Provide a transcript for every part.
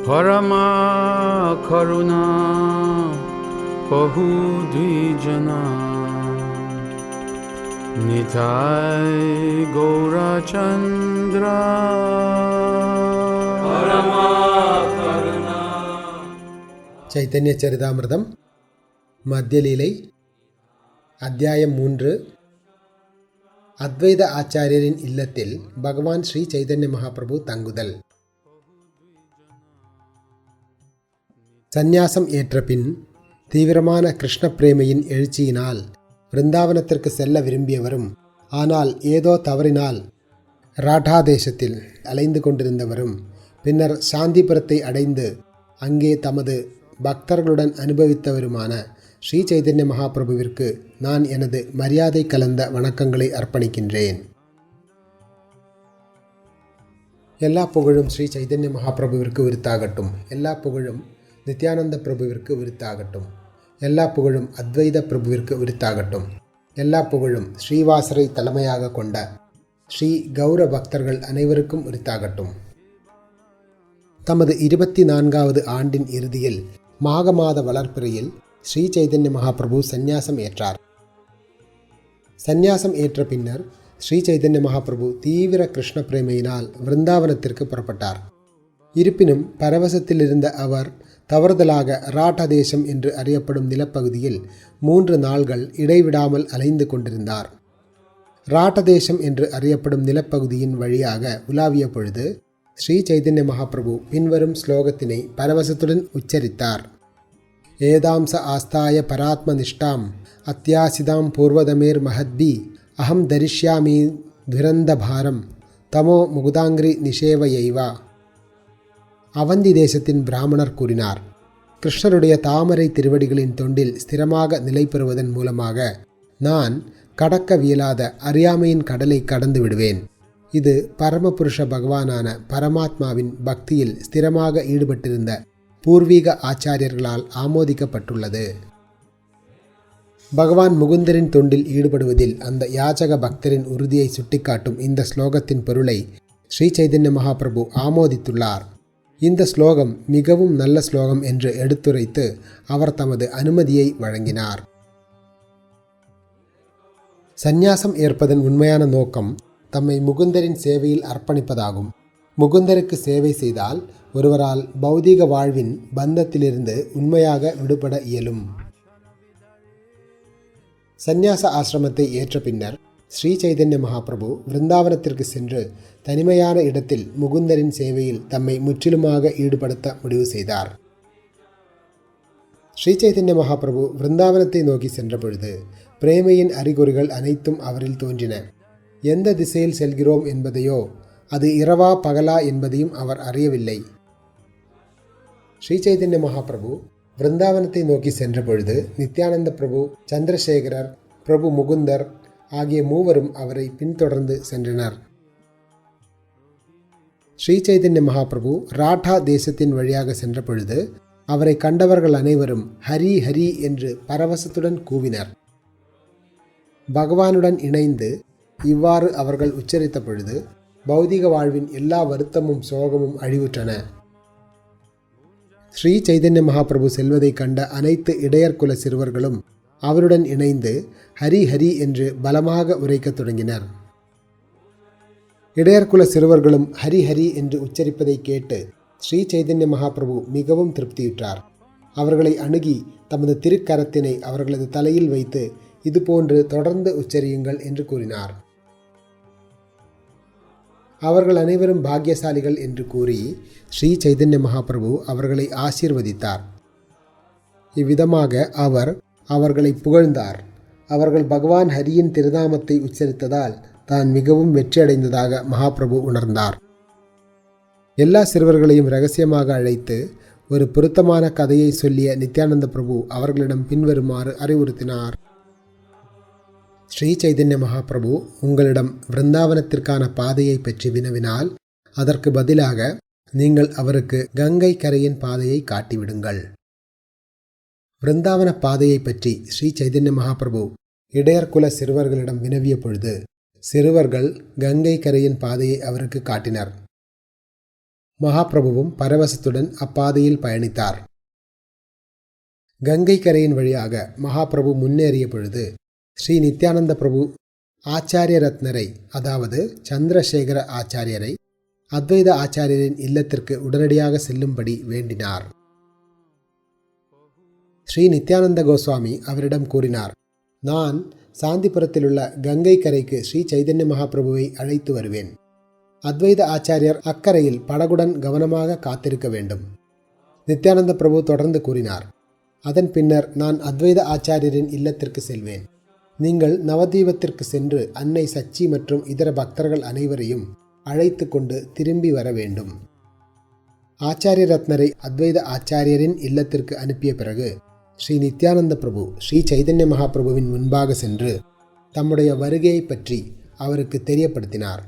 Parama Karuna Bahu Dvijana Nitai Gaura Chandra Parama Karuna. Chaitanya சரிதாமிர்தம் மத்தியலீலை அத்தியாயம் 3. அத்வைத ஆச்சாரியரின் இல்லத்தில் பகவான் ஸ்ரீ சைதன்ய மகாபிரபு தங்குதல். சந்நியாசம் ஏற்ற பின் தீவிரமான கிருஷ்ண பிரேமையின் எழுச்சியினால் விருந்தாவனத்திற்கு செல்ல விரும்பியவரும் ஆனால் ஏதோ தவறினால் ராடா தேசத்தில் அலைந்து கொண்டிருந்தவரும் பின்னர் சாந்திபுரத்தை அடைந்து அங்கே தமது பக்தர்களுடன் அனுபவித்தவருமான ஸ்ரீ சைதன்ய மகாபிரபுவிற்கு நான் எனது மரியாதை கலந்த வணக்கங்களை அர்ப்பணிக்கின்றேன். எல்லா புகழும் ஸ்ரீ சைதன்ய மகாபிரபுவிற்கு உரித்தாகட்டும். எல்லா புகழும் நித்யானந்த பிரபுவிற்கு உரித்தாகட்டும். எல்லா புகழும் அத்வைத பிரபுவிற்கு உரித்தாகட்டும். எல்லா புகழும் ஸ்ரீவாசரை தலைமையாக கொண்ட ஸ்ரீ கௌர பக்தர்கள் அனைவருக்கும் உரித்தாகட்டும். தமது 24வது ஆண்டின் இறுதியில் மாக மாத வளர்ப்பிறையில் ஸ்ரீ சைதன்ய மகாபிரபு சந்நியாசம் ஏற்றார். சந்நியாசம் ஏற்ற பின்னர் ஸ்ரீ சைதன்ய மகாபிரபு தீவிர கிருஷ்ண பிரேமையினால் விருந்தாவனத்திற்கு புறப்பட்டார். இருப்பினும் பரவசத்தில் இருந்த அவர் தவறுதலாக ராட்டா தேசம் என்று அறியப்படும் நிலப்பகுதியில் 3 நாள்கள் இடைவிடாமல் அலைந்து கொண்டிருந்தார். ராட்ட தேசம் என்று அறியப்படும் நிலப்பகுதியின் வழியாக உலாவிய பொழுது ஸ்ரீ சைதன்ய மகாபிரபு பின்வரும் ஸ்லோகத்தினை பரவசத்துடன் உச்சரித்தார். ஏதாம்ச ஆஸ்தாய பராத்ம நிஷ்டாம் அத்தியாசிதாம் பூர்வதமேர் மஹத்பி அஹம் தரிஷ்யாமி துரந்த பாரம் தமோ முகுதாங்கிரி நிஷேவையைவா. அவந்தி தேசத்தின் பிராமணர் கூறினார், கிருஷ்ணருடைய தாமரை திருவடிகளின் தொண்டில் ஸ்திரமாக நிலை பெறுவதன் மூலமாக நான் கடக்கவியலாத அறியாமையின் கடலை கடந்து விடுவேன். இது பரமபுருஷ பகவானான பரமாத்மாவின் பக்தியில் ஸ்திரமாக ஈடுபட்டிருந்த பூர்வீக ஆச்சாரியர்களால் ஆமோதிக்கப்பட்டுள்ளது. பகவான் முகுந்தரின் தொண்டில் ஈடுபடுவதில் அந்த யாச்சக பக்தரின் உறுதியை சுட்டிக்காட்டும் இந்த ஸ்லோகத்தின் பொருளை ஸ்ரீ சைதன்ய மகாபிரபு ஆமோதித்துள்ளார். இந்த ஸ்லோகம் மிகவும் நல்ல ஸ்லோகம் என்று எடுத்துரைத்து அவர் தமது அனுமதியை வழங்கினார். சந்நியாசம் ஏற்பதன் உண்மையான நோக்கம் தம்மை முகுந்தரின் சேவையில் அர்ப்பணிப்பதாகும். முகுந்தருக்கு சேவை செய்தால் ஒருவரால் பௌதீக வாழ்வின் பந்தத்திலிருந்து உண்மையாக விடுபட இயலும். சந்நியாச ஆசிரமத்தை ஏற்ற பின்னர் ஸ்ரீ சைதன்ய மகாபிரபு விருந்தாவனத்திற்கு சென்று தனிமையான இடத்தில் முகுந்தரின் சேவையில் தம்மை முற்றிலுமாக ஈடுபடுத்த முடிவு செய்தார். ஸ்ரீ சைதன்ய மகாபிரபு விருந்தாவனத்தை நோக்கி சென்ற பொழுது பிரேமையின் அறிகுறிகள் அனைத்தும் அவரில் தோன்றின. எந்த திசையில் செல்கிறோம் என்பதையோ அது இரவா பகலா என்பதையும் அவர் அறியவில்லை. ஸ்ரீ சைதன்ய மகாபிரபு விருந்தாவனத்தை நோக்கி சென்ற பொழுது நித்யானந்த பிரபு, சந்திரசேகரர், பிரபு முகுந்தர் ஆகிய மூவரும் அவரை பின்தொடர்ந்து சென்றனர். ஸ்ரீ சைதன்ய மகாபிரபு ராட்டா தேசத்தின் வழியாக சென்ற பொழுது அவரை கண்டவர்கள் அனைவரும் ஹரி ஹரி என்று பரவசத்துடன் கூவினர். பகவானுடன் இணைந்து இவ்வாறு அவர்கள் உச்சரித்த பொழுது பௌதிக வாழ்வின் எல்லா வருத்தமும் சோகமும் அழிவுற்றன. ஸ்ரீ சைதன்ய மகாபிரபு செல்வதை கண்ட அனைத்து இடையர்குல சிறுவர்களும் அவருடன் இணைந்து ஹரி ஹரி என்று பலமாக உரைக்கத் தொடங்கினர். இடையர்குல சிறுவர்களும் ஹரி ஹரி என்று உச்சரிப்பதை கேட்டு ஸ்ரீ சைதன்ய மகாபிரபு மிகவும் திருப்தியுற்றார். அவர்களை அணுகி தமது திருக்கரத்தினை அவர்களது தலையில் வைத்து இதுபோன்று தொடர்ந்து உச்சரியுங்கள் என்று கூறினார். அவர்கள் அனைவரும் பாக்கியசாலிகள் என்று கூறி ஸ்ரீ சைதன்ய மகாபிரபு அவர்களை ஆசீர்வதித்தார். இவ்விதமாக அவர் அவர்களை புகழ்ந்தார். அவர்கள் பகவான் ஹரியின் திருநாமத்தை உச்சரித்ததால் தான் மிகவும் வெற்றியடைந்ததாக மகாபிரபு உணர்ந்தார். எல்லா சிறுவர்களையும் இரகசியமாக அழைத்து ஒரு பொருத்தமான கதையை சொல்லிய நித்யானந்த பிரபு அவர்களிடம் பின்வருமாறு அறிவுறுத்தினார். ஸ்ரீ சைதன்ய மகாபிரபு உங்களிடம் விருந்தாவனத்திற்கான பாதையை பற்றி வினவினால் அதற்கு பதிலாக நீங்கள் அவருக்கு கங்கை கரையின் பாதையை காட்டிவிடுங்கள். விருந்தாவன பாதையை பற்றி ஸ்ரீ சைதன்ய மகாபிரபு இடையர்குல சிறுவர்களிடம் வினவிய பொழுது சிறுவர்கள் கங்கை கரையின் பாதையை அவருக்கு காட்டினர். மகாபிரபுவும் பரவசத்துடன் அப்பாதையில் பயணித்தார். கங்கை கரையின் வழியாக மகாபிரபு முன்னேறிய பொழுது ஸ்ரீ நித்யானந்த பிரபு ஆச்சாரிய ரத்னரை, அதாவது சந்திரசேகர ஆச்சாரியரை அத்வைத ஆச்சாரியரின் இல்லத்திற்கு உடனடியாக செல்லும்படி வேண்டினார். ஸ்ரீ நித்யானந்த கோஸ்வாமி அவரிடம் கூறினார், நான் சாந்திபுரத்திலுள்ள கங்கை கரைக்கு ஸ்ரீ சைதன்ய மகாபிரபுவை அழைத்து வருவேன். அத்வைத ஆச்சாரியர் அக்கரையில் படகுடன் கவனமாக காத்திருக்க வேண்டும். நித்யானந்த பிரபு தொடர்ந்து கூறினார், அதன் பின்னர் நான் அத்வைத ஆச்சாரியரின் இல்லத்திற்கு செல்வேன். நீங்கள் நவதீபத்திற்கு சென்று அன்னை சச்சி மற்றும் இதர பக்தர்கள் அனைவரையும் அழைத்து கொண்டு திரும்பி வர வேண்டும். ஆச்சாரிய ரத்னரை அத்வைத ஆச்சாரியரின் இல்லத்திற்கு அனுப்பிய பிறகு ஸ்ரீ நித்யானந்த பிரபு ஸ்ரீ சைதன்ய மகாபிரபுவின் முன்பாக சென்று தம்முடைய வருகையை பற்றி அவருக்கு தெரியப்படுத்தினார்.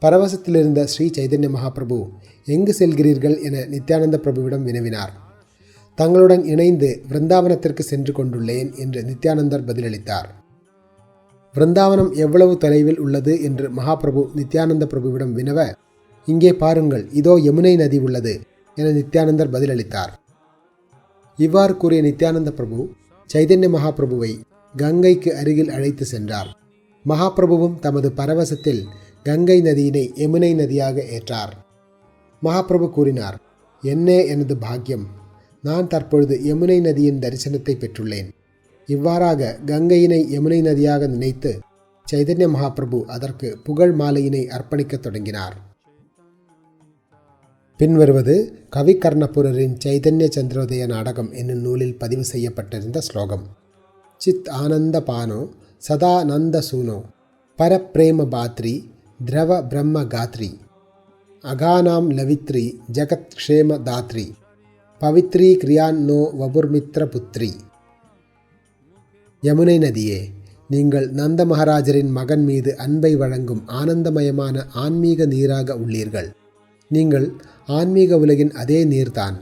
பரவசத்திலிருந்த ஸ்ரீ சைதன்ய மகாபிரபு எங்கு செல்கிறீர்கள் என நித்யானந்த பிரபுவிடம் வினவினார். தங்களுடன் இணைந்து விருந்தாவனத்திற்கு சென்று கொண்டுள்ளேன் என்று நித்யானந்தர் பதிலளித்தார். விருந்தாவனம் எவ்வளவு தொலைவில் உள்ளது என்று மகாபிரபு நித்யானந்த பிரபுவிடம் வினவ, இங்கே பாருங்கள், இதோ யமுனை நதி உள்ளது என நித்யானந்தர் பதிலளித்தார். இவ்வாறு கூறிய நித்யானந்த பிரபு சைதன்ய மகாபிரபுவை கங்கைக்கு அருகில் அழைத்து சென்றார். மகாபிரபுவும் தமது பரவசத்தில் கங்கை நதியினை யமுனை நதியாக ஏற்றார். மகாபிரபு கூறினார், என்னே எனது பாக்கியம், நான் தற்பொழுது யமுனை நதியின் தரிசனத்தை பெற்றுள்ளேன். இவ்வாறாக கங்கையினை யமுனை நதியாக நினைத்து சைதன்ய மகாபிரபு அதற்கு புகழ் மாலையினை அர்ப்பணிக்க தொடங்கினார். பின்வருவது கவிகர்ணபுரரின் சைதன்ய சந்திரோதய நாடகம் என்னும் நூலில் பதிவு செய்யப்பட்டிருந்த ஸ்லோகம். சித் ஆனந்த பானோ சதானந்த சூனோ பரப்ரேம பாத்ரி திரவ பிரம்ம காத்ரி அகானாம் லவித்ரி ஜகத் க்ஷேம தாத்ரி பவித்ரி கிரியான்னோ வபுர்மித்ர புத்ரி. யமுனை நதியே, நீங்கள் நந்த மகாராஜரின் மகன் மீது அன்பை வழங்கும் ஆனந்தமயமான ஆன்மீக நீராக உள்ளீர்கள். நீங்கள் ஆன்மீக உலகின் அதே நீர்தான்.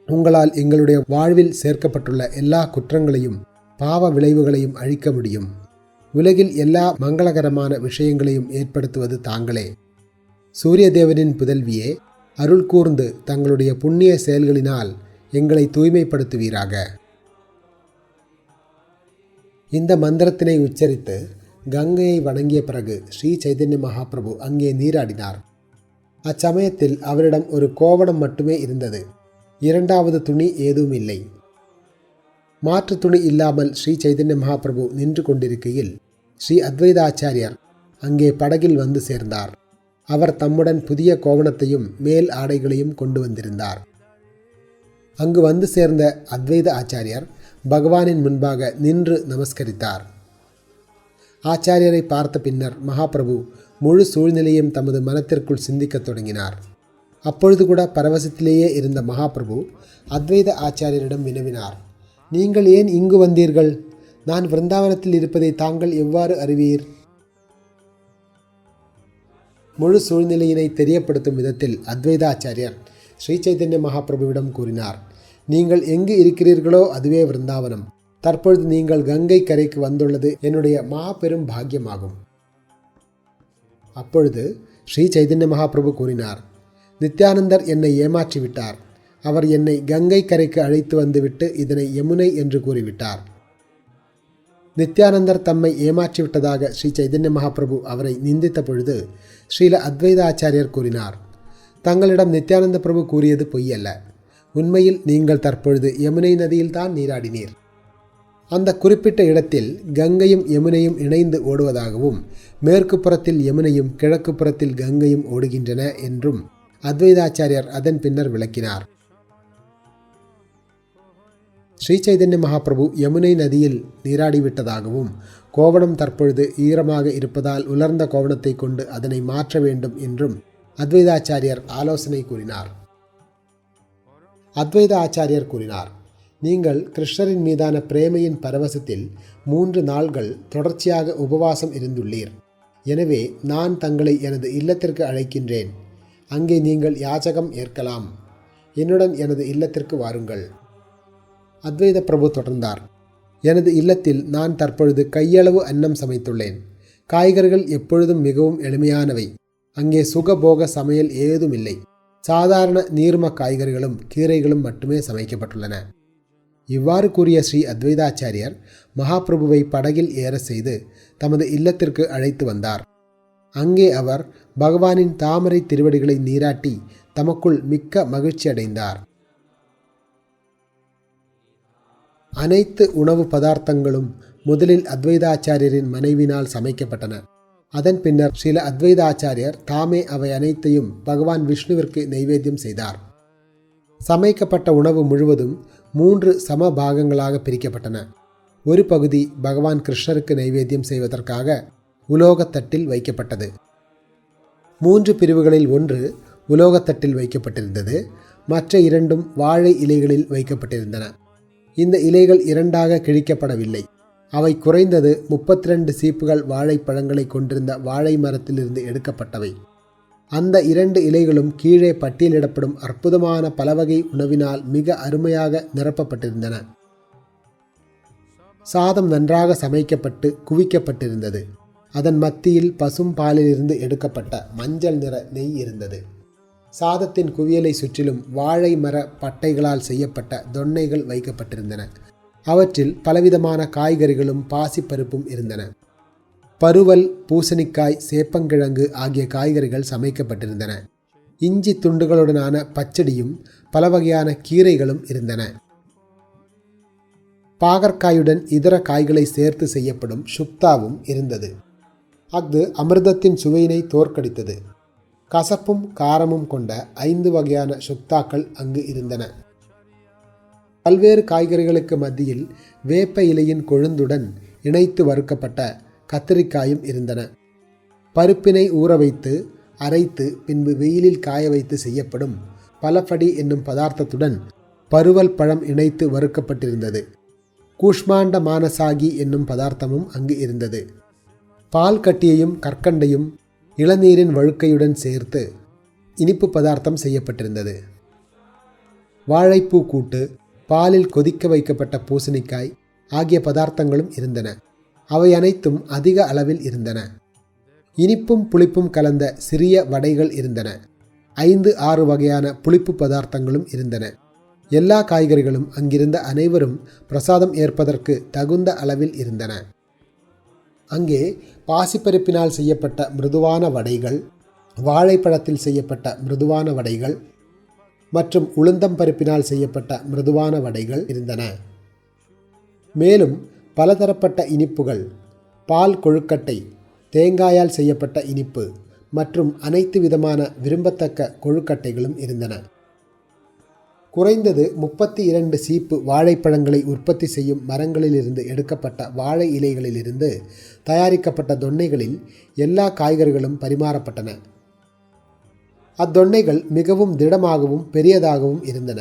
உங்களால் எங்களுடைய வாழ்வில் சேர்க்கப்பட்டுள்ள எல்லா குற்றங்களையும் பாவ விளைவுகளையும் அழிக்க முடியும். உலகில் எல்லா மங்களகரமான விஷயங்களையும் ஏற்படுத்துவது தாங்களே. சூரிய தேவனின் புதல்வியே, அருள் கூர்ந்து தங்களுடைய புண்ணிய செயல்களினால் எங்களை தூய்மைப்படுத்துவீராக. இந்த மந்திரத்தினை உச்சரித்து கங்கையை வணங்கிய பிறகு ஸ்ரீ சைதன்ய மகாபிரபு அங்கே நீராடினார். அச்சமயத்தில் அவரிடம் ஒரு கோவணம் மட்டுமே இருந்தது. இரண்டாவது துணி ஏதும் இல்லை. மாற்று துணி இல்லாமல் ஸ்ரீ சைதன்ய மகாபிரபு நின்று கொண்டிருக்கையில் ஸ்ரீ அத்வைத ஆச்சாரியர் அங்கே படகில் வந்து சேர்ந்தார். அவர் தம்முடன் புதிய கோவணத்தையும் மேல் ஆடைகளையும் கொண்டு வந்திருந்தார். அங்கு வந்து சேர்ந்த அத்வைத ஆச்சாரியர் பகவானின் முன்பாக நின்று நமஸ்கரித்தார். ஆச்சாரியரை பார்த்த பின்னர் மகாபிரபு முழு சூழ்நிலையும் தமது மனத்திற்குள் சிந்திக்கத் தொடங்கினார். அப்பொழுது கூட பரவசத்திலேயே இருந்த மகாபிரபு அத்வைத ஆச்சாரியரிடம் வினவினார், நீங்கள் ஏன் இங்கு வந்தீர்கள்? நான் விருந்தாவனத்தில் இருப்பதை தாங்கள் எவ்வாறு அறிவீர்? முழு சூழ்நிலையினை தெரியப்படுத்தும் விதத்தில் அத்வைத ஆச்சாரியர் ஸ்ரீ சைதன்ய மகாபிரபுவிடம் கூறினார், நீங்கள் எங்கு இருக்கிறீர்களோ அதுவே விருந்தாவனம். தற்பொழுது நீங்கள் கங்கை கரைக்கு வந்துள்ளது என்னுடைய மாபெரும் பாக்கியமாகும். அப்பொழுது ஸ்ரீ சைதன்ய மகாபிரபு கூறினார், நித்யானந்தர் என்னை ஏமாற்றிவிட்டார். அவர் என்னை கங்கை கரைக்கு அழைத்து வந்துவிட்டு இதனை யமுனை என்று கூறிவிட்டார். நித்யானந்தர் தம்மை ஏமாற்றிவிட்டதாக ஸ்ரீ சைதன்ய மகாபிரபு அவரை நிந்தித்த பொழுது ஸ்ரீல அத்வைத ஆச்சாரியர் கூறினார், தங்களிடம் நித்யானந்த பிரபு கூறியது பொய்யல்ல. உண்மையில் நீங்கள் தற்பொழுது யமுனை நதியில்தான் நீராடினீர். அந்த குறிப்பிட்ட இடத்தில் கங்கையும் யமுனையும் இணைந்து ஓடுவதாகவும் மேற்கு புறத்தில் யமுனையும் கிழக்கு புறத்தில் கங்கையும் ஓடுகின்றன என்றும் அத்வைதாச்சாரியர் அதன் பின்னர் விளக்கினார். ஸ்ரீ சைதன்ய மகாபிரபு யமுனை நதியில் நீராடிவிட்டதாகவும் கோவணம் தற்பொழுது ஈரமாக இருப்பதால் உலர்ந்த கோவணத்தை கொண்டு அதனை மாற்ற வேண்டும் என்றும் அத்வைதாச்சாரியர் ஆலோசனை கூறினார். அத்வைத ஆச்சாரியர் கூறினார், நீங்கள் கிருஷ்ணரின் மீதான பிரேமையின் பரவசத்தில் 3 நாள்கள் தொடர்ச்சியாக உபவாசம் இருந்துள்ளீர். எனவே நான் தங்களை எனது இல்லத்திற்கு அழைக்கின்றேன். அங்கே நீங்கள் யாச்சகம் ஏற்கலாம். என்னுடன் எனது இல்லத்திற்கு வாருங்கள். அத்வைத பிரபு தொடர்ந்தார், எனது இல்லத்தில் நான் தற்பொழுது கையளவு அன்னம் சமைத்துள்ளேன். காய்கறிகள் எப்பொழுதும் மிகவும் எளிமையானவை. அங்கே சுகபோக சமையல் ஏதும் இல்லை. சாதாரண நீர்ம காய்கறிகளும் கீரைகளும் மட்டுமே சமைக்கப்பட்டுள்ளன. இவ்வாறு கூறிய ஸ்ரீ அத்வைதாச்சாரியர் மகாபிரபுவை படகில் ஏற செய்து தமது இல்லத்திற்கு அழைத்து வந்தார். அங்கே அவர் பகவானின் தாமரை திருவடிகளை நீராட்டி தமக்குள் மிக்க மகிழ்ச்சி அடைந்தார். அனைத்து உணவு பதார்த்தங்களும் முதலில் அத்வைதாச்சாரியரின் மனைவினால் சமைக்கப்பட்டன. அதன் பின்னர் ஸ்ரீல அத்வைதாச்சாரியர் தாமே அவை அனைத்தையும் பகவான் விஷ்ணுவிற்கு நைவேத்தியம் செய்தார். சமைக்கப்பட்ட உணவு முழுவதும் 3 சம பாகங்களாக பிரிக்கப்பட்டன. ஒரு பகுதி பகவான் கிருஷ்ணருக்கு நைவேத்தியம் செய்வதற்காக உலோகத்தட்டில் வைக்கப்பட்டது. 3 பிரிவுகளில் ஒன்று உலோகத்தட்டில் வைக்கப்பட்டிருந்தது. மற்ற 2 வாழை இலைகளில் வைக்கப்பட்டிருந்தன. இந்த இலைகள் 2ஆக கிழிக்கப்படவில்லை. அவை குறைந்தது 32 சீப்புகள் வாழைப்பழங்களை கொண்டிருந்த வாழை மரத்திலிருந்து எடுக்கப்பட்டவை. அந்த 2 இலைகளும் கீழே பட்டியலிடப்படும் அற்புதமான பலவகை உணவினால் மிக அருமையாக நிரப்பப்பட்டிருந்தன. சாதம் நன்றாக சமைக்கப்பட்டு குவிக்கப்பட்டிருந்தது. அதன் மத்தியில் பசும் பாலிலிருந்து எடுக்கப்பட்ட மஞ்சள் நிற நெய் இருந்தது. சாதத்தின் குவியலை சுற்றிலும் வாழை மர பட்டைகளால் செய்யப்பட்ட தொன்னைகள் வைக்கப்பட்டிருந்தன. அவற்றில் பலவிதமான காய்கறிகளும் பாசிப்பருப்பும் இருந்தன. பருவல், பூசணிக்காய், சேப்பங்கிழங்கு ஆகிய காய்கறிகள் சமைக்கப்பட்டிருந்தன. இஞ்சி துண்டுகளுடனான பச்சடியும் பல வகையான கீரைகளும் இருந்தன. பாகற்காயுடன் இதர காய்களை சேர்த்து செய்யப்படும் சுக்தாவும் இருந்தது. அஃது அமிர்தத்தின் சுவையினை தோற்கடித்தது. கசப்பும் காரமும் கொண்ட 5 வகையான சுக்தாக்கள் அங்கு இருந்தன. பல்வேறு காய்கறிகளுக்கு மத்தியில் வேப்ப இலையின் கொழுந்துடன் இணைத்து வறுக்கப்பட்ட கத்திரிக்காயும் இருந்தன. பருப்பினை ஊற வைத்து அரைத்து பின்பு வெயிலில் காய வைத்து செய்யப்படும் பலபடி என்னும் பதார்த்தத்துடன் பருவல் பழம் இணைத்து வறுக்கப்பட்டிருந்தது. கூஷ்மாண்ட மானசாகி என்னும் பதார்த்தமும் அங்கு இருந்தது. பால் கட்டியையும் கற்கண்டையும் இளநீரின் வழுக்கையுடன் சேர்த்து இனிப்பு பதார்த்தம் செய்யப்பட்டிருந்தது. வாழைப்பூ கூட்டு, பாலில் கொதிக்க வைக்கப்பட்ட பூசணிக்காய் ஆகிய பதார்த்தங்களும் இருந்தன. அவை அனைத்தும் அதிக அளவில் இருந்தன. இனிப்பும் புளிப்பும் கலந்த சிறிய வடைகள் இருந்தன. 5-6 வகையான புளிப்பு பதார்த்தங்களும் இருந்தன. எல்லா காய்கறிகளும் அங்கிருந்த அனைவரும் பிரசாதம் ஏற்பதற்கு தகுந்த அளவில் இருந்தன. அங்கே பாசிப்பருப்பினால் செய்யப்பட்ட மிருதுவான வடைகள், வாழைப்பழத்தில் செய்யப்பட்ட மிருதுவான வடைகள் மற்றும் உளுந்தம்பருப்பினால் செய்யப்பட்ட மிருதுவான வடைகள் இருந்தன. மேலும் பலதரப்பட்ட இனிப்புகள், பால் கொழுக்கட்டை, தேங்காயால் செய்யப்பட்ட இனிப்பு மற்றும் அனைத்து விதமான விரும்பத்தக்க கொழுக்கட்டைகளும் இருந்தன. குறைந்தது 32 சீப்பு வாழைப்பழங்களை உற்பத்தி செய்யும் மரங்களிலிருந்து எடுக்கப்பட்ட வாழை இலைகளிலிருந்து தயாரிக்கப்பட்ட தொன்னைகளில் எல்லா காய்கறிகளும் பரிமாறப்பட்டன. அத்தொன்னைகள் மிகவும் திடமாகவும் பெரியதாகவும் இருந்தன.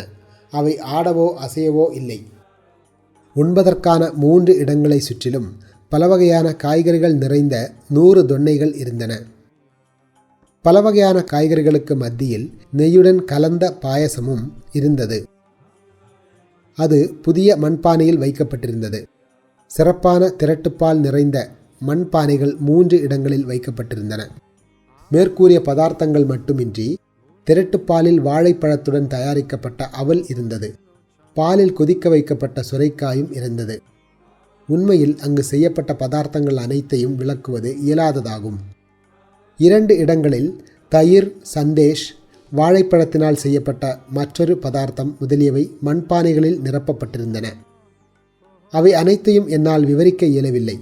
அவை ஆடவோ அசையவோ இல்லை. உண்பதற்கான 3 இடங்களை சுற்றிலும் பல வகையான காய்கறிகள் நிறைந்த 100 தொன்னைகள் இருந்தன. பல வகையான காய்கறிகளுக்கு மத்தியில் நெய்யுடன் கலந்த பாயசமும் இருந்தது. அது புதிய மண்பானையில் வைக்கப்பட்டிருந்தது. சிறப்பான திரட்டுப்பால் நிறைந்த மண்பானைகள் 3 இடங்களில் வைக்கப்பட்டிருந்தன. மேற்கூறிய பதார்த்தங்கள் மட்டுமின்றி திரட்டுப்பாலில் வாழைப்பழத்துடன் தயாரிக்கப்பட்ட அவல் இருந்தது. பாலில் கொதிக்க வைக்கப்பட்ட சுரைக்காயும் இருந்தது. உண்மையில் அங்கு செய்யப்பட்ட பதார்த்தங்கள் அனைத்தையும் விளக்குவது இயலாததாகும். 2 இடங்களில் தயிர், சந்தேஷ், வாழைப்பழத்தினால் செய்யப்பட்ட மற்றொரு பதார்த்தம் முதலியவை மண்பானைகளில் நிரப்பப்பட்டிருந்தன. அவை அனைத்தையும் என்னால் விவரிக்க இயலவில்லை.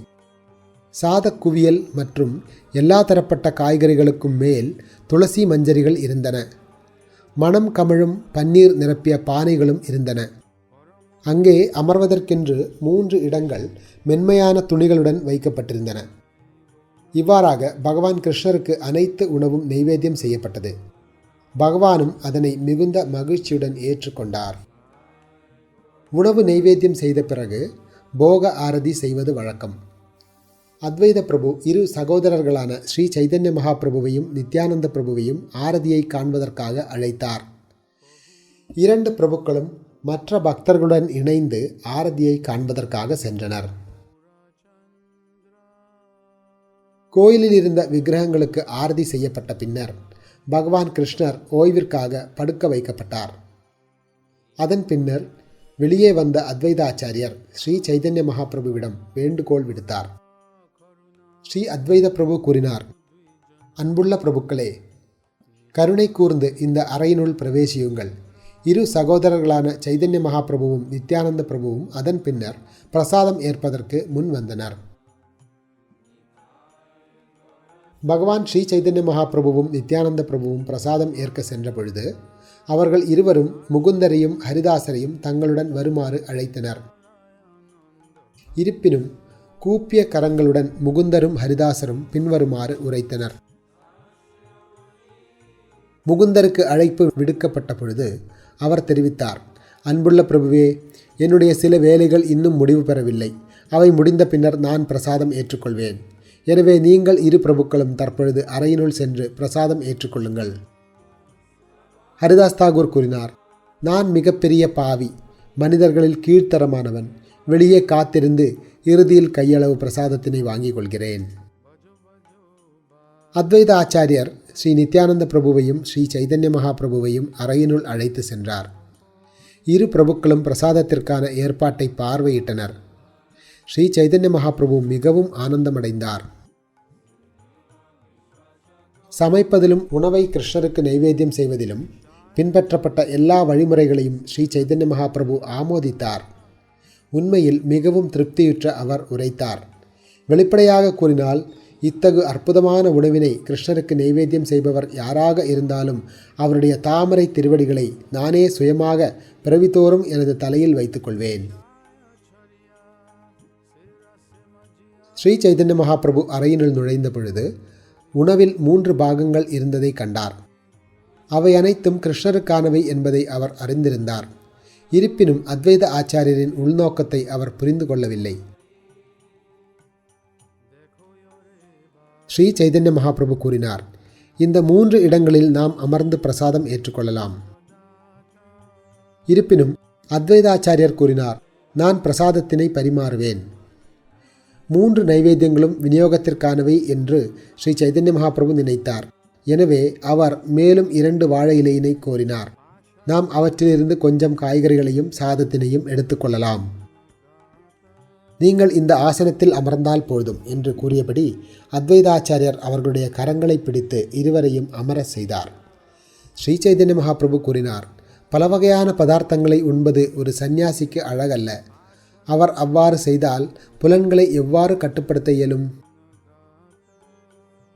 சாதக் குவியல் மற்றும் எல்லா தரப்பட்ட காய்கறிகளுக்கும் மேல் துளசி மஞ்சரிகள் இருந்தன. மணம் கமழும் பன்னீர் நிரப்பிய பானைகளும் இருந்தன. அங்கே அமர்வதற்கென்று 3 இடங்கள் மென்மையான துணிகளுடன் வைக்கப்பட்டிருந்தன. இவ்வாறாக பகவான் கிருஷ்ணருக்கு அனைத்து உணவும் நைவேத்தியம் செய்யப்பட்டது. பகவானும் அதனை மிகுந்த மகிழ்ச்சியுடன் ஏற்றுக்கொண்டார். உணவு நைவேத்தியம் செய்த பிறகு போக ஆரதி செய்வது வழக்கம். அத்வைத பிரபு 2 சகோதரர்களான ஸ்ரீ சைதன்ய மகாபிரபுவையும் நித்யானந்த பிரபுவையும் ஆரதியை காண்பதற்காக அழைத்தார். 2 பிரபுக்களும் மற்ற பக்தர்களுடன் இணைந்து ஆரதியை காண்பதற்காக சென்றனர். கோயிலில் இருந்த விக்கிரகங்களுக்கு ஆரதி செய்யப்பட்ட பின்னர் பகவான் கிருஷ்ணர் ஓய்விற்காக படுக்க வைக்கப்பட்டார். அதன் பின்னர் வெளியே வந்த அத்வைதாச்சாரியர் ஸ்ரீ சைதன்ய மகாபிரபுவிடம் வேண்டுகோள் விடுத்தார். ஸ்ரீ அத்வைத பிரபு கூறினார், அன்புள்ள பிரபுக்களே, கருணை கூர்ந்து இந்த அறையினுள் பிரவேசியுங்கள். இரு சகோதரர்களான சைதன்ய மகாபிரபுவும் நித்யானந்த பிரபுவும் அதன் பின்னர் பிரசாதம் ஏற்பதற்கு முன் வந்தனர். பகவான் ஸ்ரீ சைதன்ய மகாபிரபுவும் நித்யானந்த பிரபுவும் பிரசாதம் ஏற்க சென்ற பொழுது அவர்கள் இருவரும் முகுந்தரையும் ஹரிதாசரையும் தங்களுடன் வருமாறு அழைத்தனர். இருப்பினும் கூப்பிய கரங்களுடன் முகுந்தரும் ஹரிதாசரும் பின்வருமாறு உரைத்தனர். முகுந்தருக்கு அழைப்பு விடுக்கப்பட்ட பொழுது அவர் தெரிவித்தார், அன்புள்ள பிரபுவே, என்னுடைய சில வேலைகள் இன்னும் முடிவு பெறவில்லை. அவை முடிந்த பின்னர் நான் பிரசாதம் ஏற்றுக்கொள்வேன். எனவே நீங்கள் இரு பிரபுக்களும் தற்பொழுது அறையினுள் சென்று பிரசாதம் ஏற்றுக்கொள்ளுங்கள். ஹரிதாஸ் தாகூர் கூறினார், நான் மிகப்பெரிய பாவி, மனிதர்களில் கீழ்த்தரமானவன். வெளியே காத்திருந்து இறுதியில் கையளவு பிரசாதத்தினை வாங்கிக் கொள்கிறேன். அத்வைத ஆச்சாரியர் ஸ்ரீ நித்யானந்த பிரபுவையும் ஸ்ரீ சைதன்ய மகாபிரபுவையும் அறையினுள் அழைத்து சென்றார். இரு பிரபுக்களும் பிரசாதத்திற்கான ஏற்பாட்டை பார்வையிட்டனர். ஸ்ரீ சைதன்ய மகாபிரபு மிகவும் ஆனந்தமடைந்தார். சமைப்பதிலும் உணவை கிருஷ்ணருக்கு நைவேத்தியம் செய்வதிலும் பின்பற்றப்பட்ட எல்லா வழிமுறைகளையும் ஸ்ரீ சைதன்ய மகாபிரபு ஆமோதித்தார். உண்மையில் மிகவும் திருப்தியுற்ற அவர் உரைத்தார், வெளிப்படையாக கூறினால் இத்தகு அற்புதமான உணவினை கிருஷ்ணருக்கு நைவேத்தியம் செய்பவர் யாராக இருந்தாலும் அவருடைய தாமரை திருவடிகளை நானே சுயமாக பிறவித்தோறும் எனது தலையில் வைத்துக்கொள்வேன். ஸ்ரீ சைதன்ய மகாபிரபு அறையினுள் நுழைந்த பொழுது உணவில் 3 பாகங்கள் இருந்ததை கண்டார். அவை அனைத்தும் கிருஷ்ணருக்கானவை என்பதை அவர் அறிந்திருந்தார். இருப்பினும் அத்வைத ஆச்சாரியரின் உள்நோக்கத்தை அவர் புரிந்து கொள்ளவில்லை. ஸ்ரீ சைதன்ய மகாபிரபு கூறினார், இந்த 3 இடங்களில் நாம் அமர்ந்து பிரசாதம் ஏற்றுக்கொள்ளலாம். இருப்பினும் அத்வைதாச்சாரியர் கூறினார், நான் பிரசாதத்தினை பரிமாறுவேன். 3 நைவேத்தியங்களும் விநியோகத்திற்கானவை என்று ஸ்ரீ சைதன்ய மகாபிரபு நினைத்தார். எனவே அவர் மேலும் 2 வாழை இலையினை கோரினார். நாம் அவற்றிலிருந்து கொஞ்சம் காய்கறிகளையும் சாதத்தினையும் எடுத்துக்கொள்ளலாம். நீங்கள் இந்த ஆசனத்தில் அமர்ந்தால் போதும் என்று கூறியபடி அத்வைதாச்சாரியர் அவர்களுடைய கரங்களை பிடித்து இருவரையும் அமர செய்தார். ஸ்ரீ சைதன்ய மகாபிரபு கூறினார், பல வகையான பதார்த்தங்களை உண்பது ஒரு சந்நியாசிக்கு அழகல்ல. அவர் அவ்வாறு செய்தால் புலன்களை எவ்வாறு கட்டுப்படுத்த இயலும்?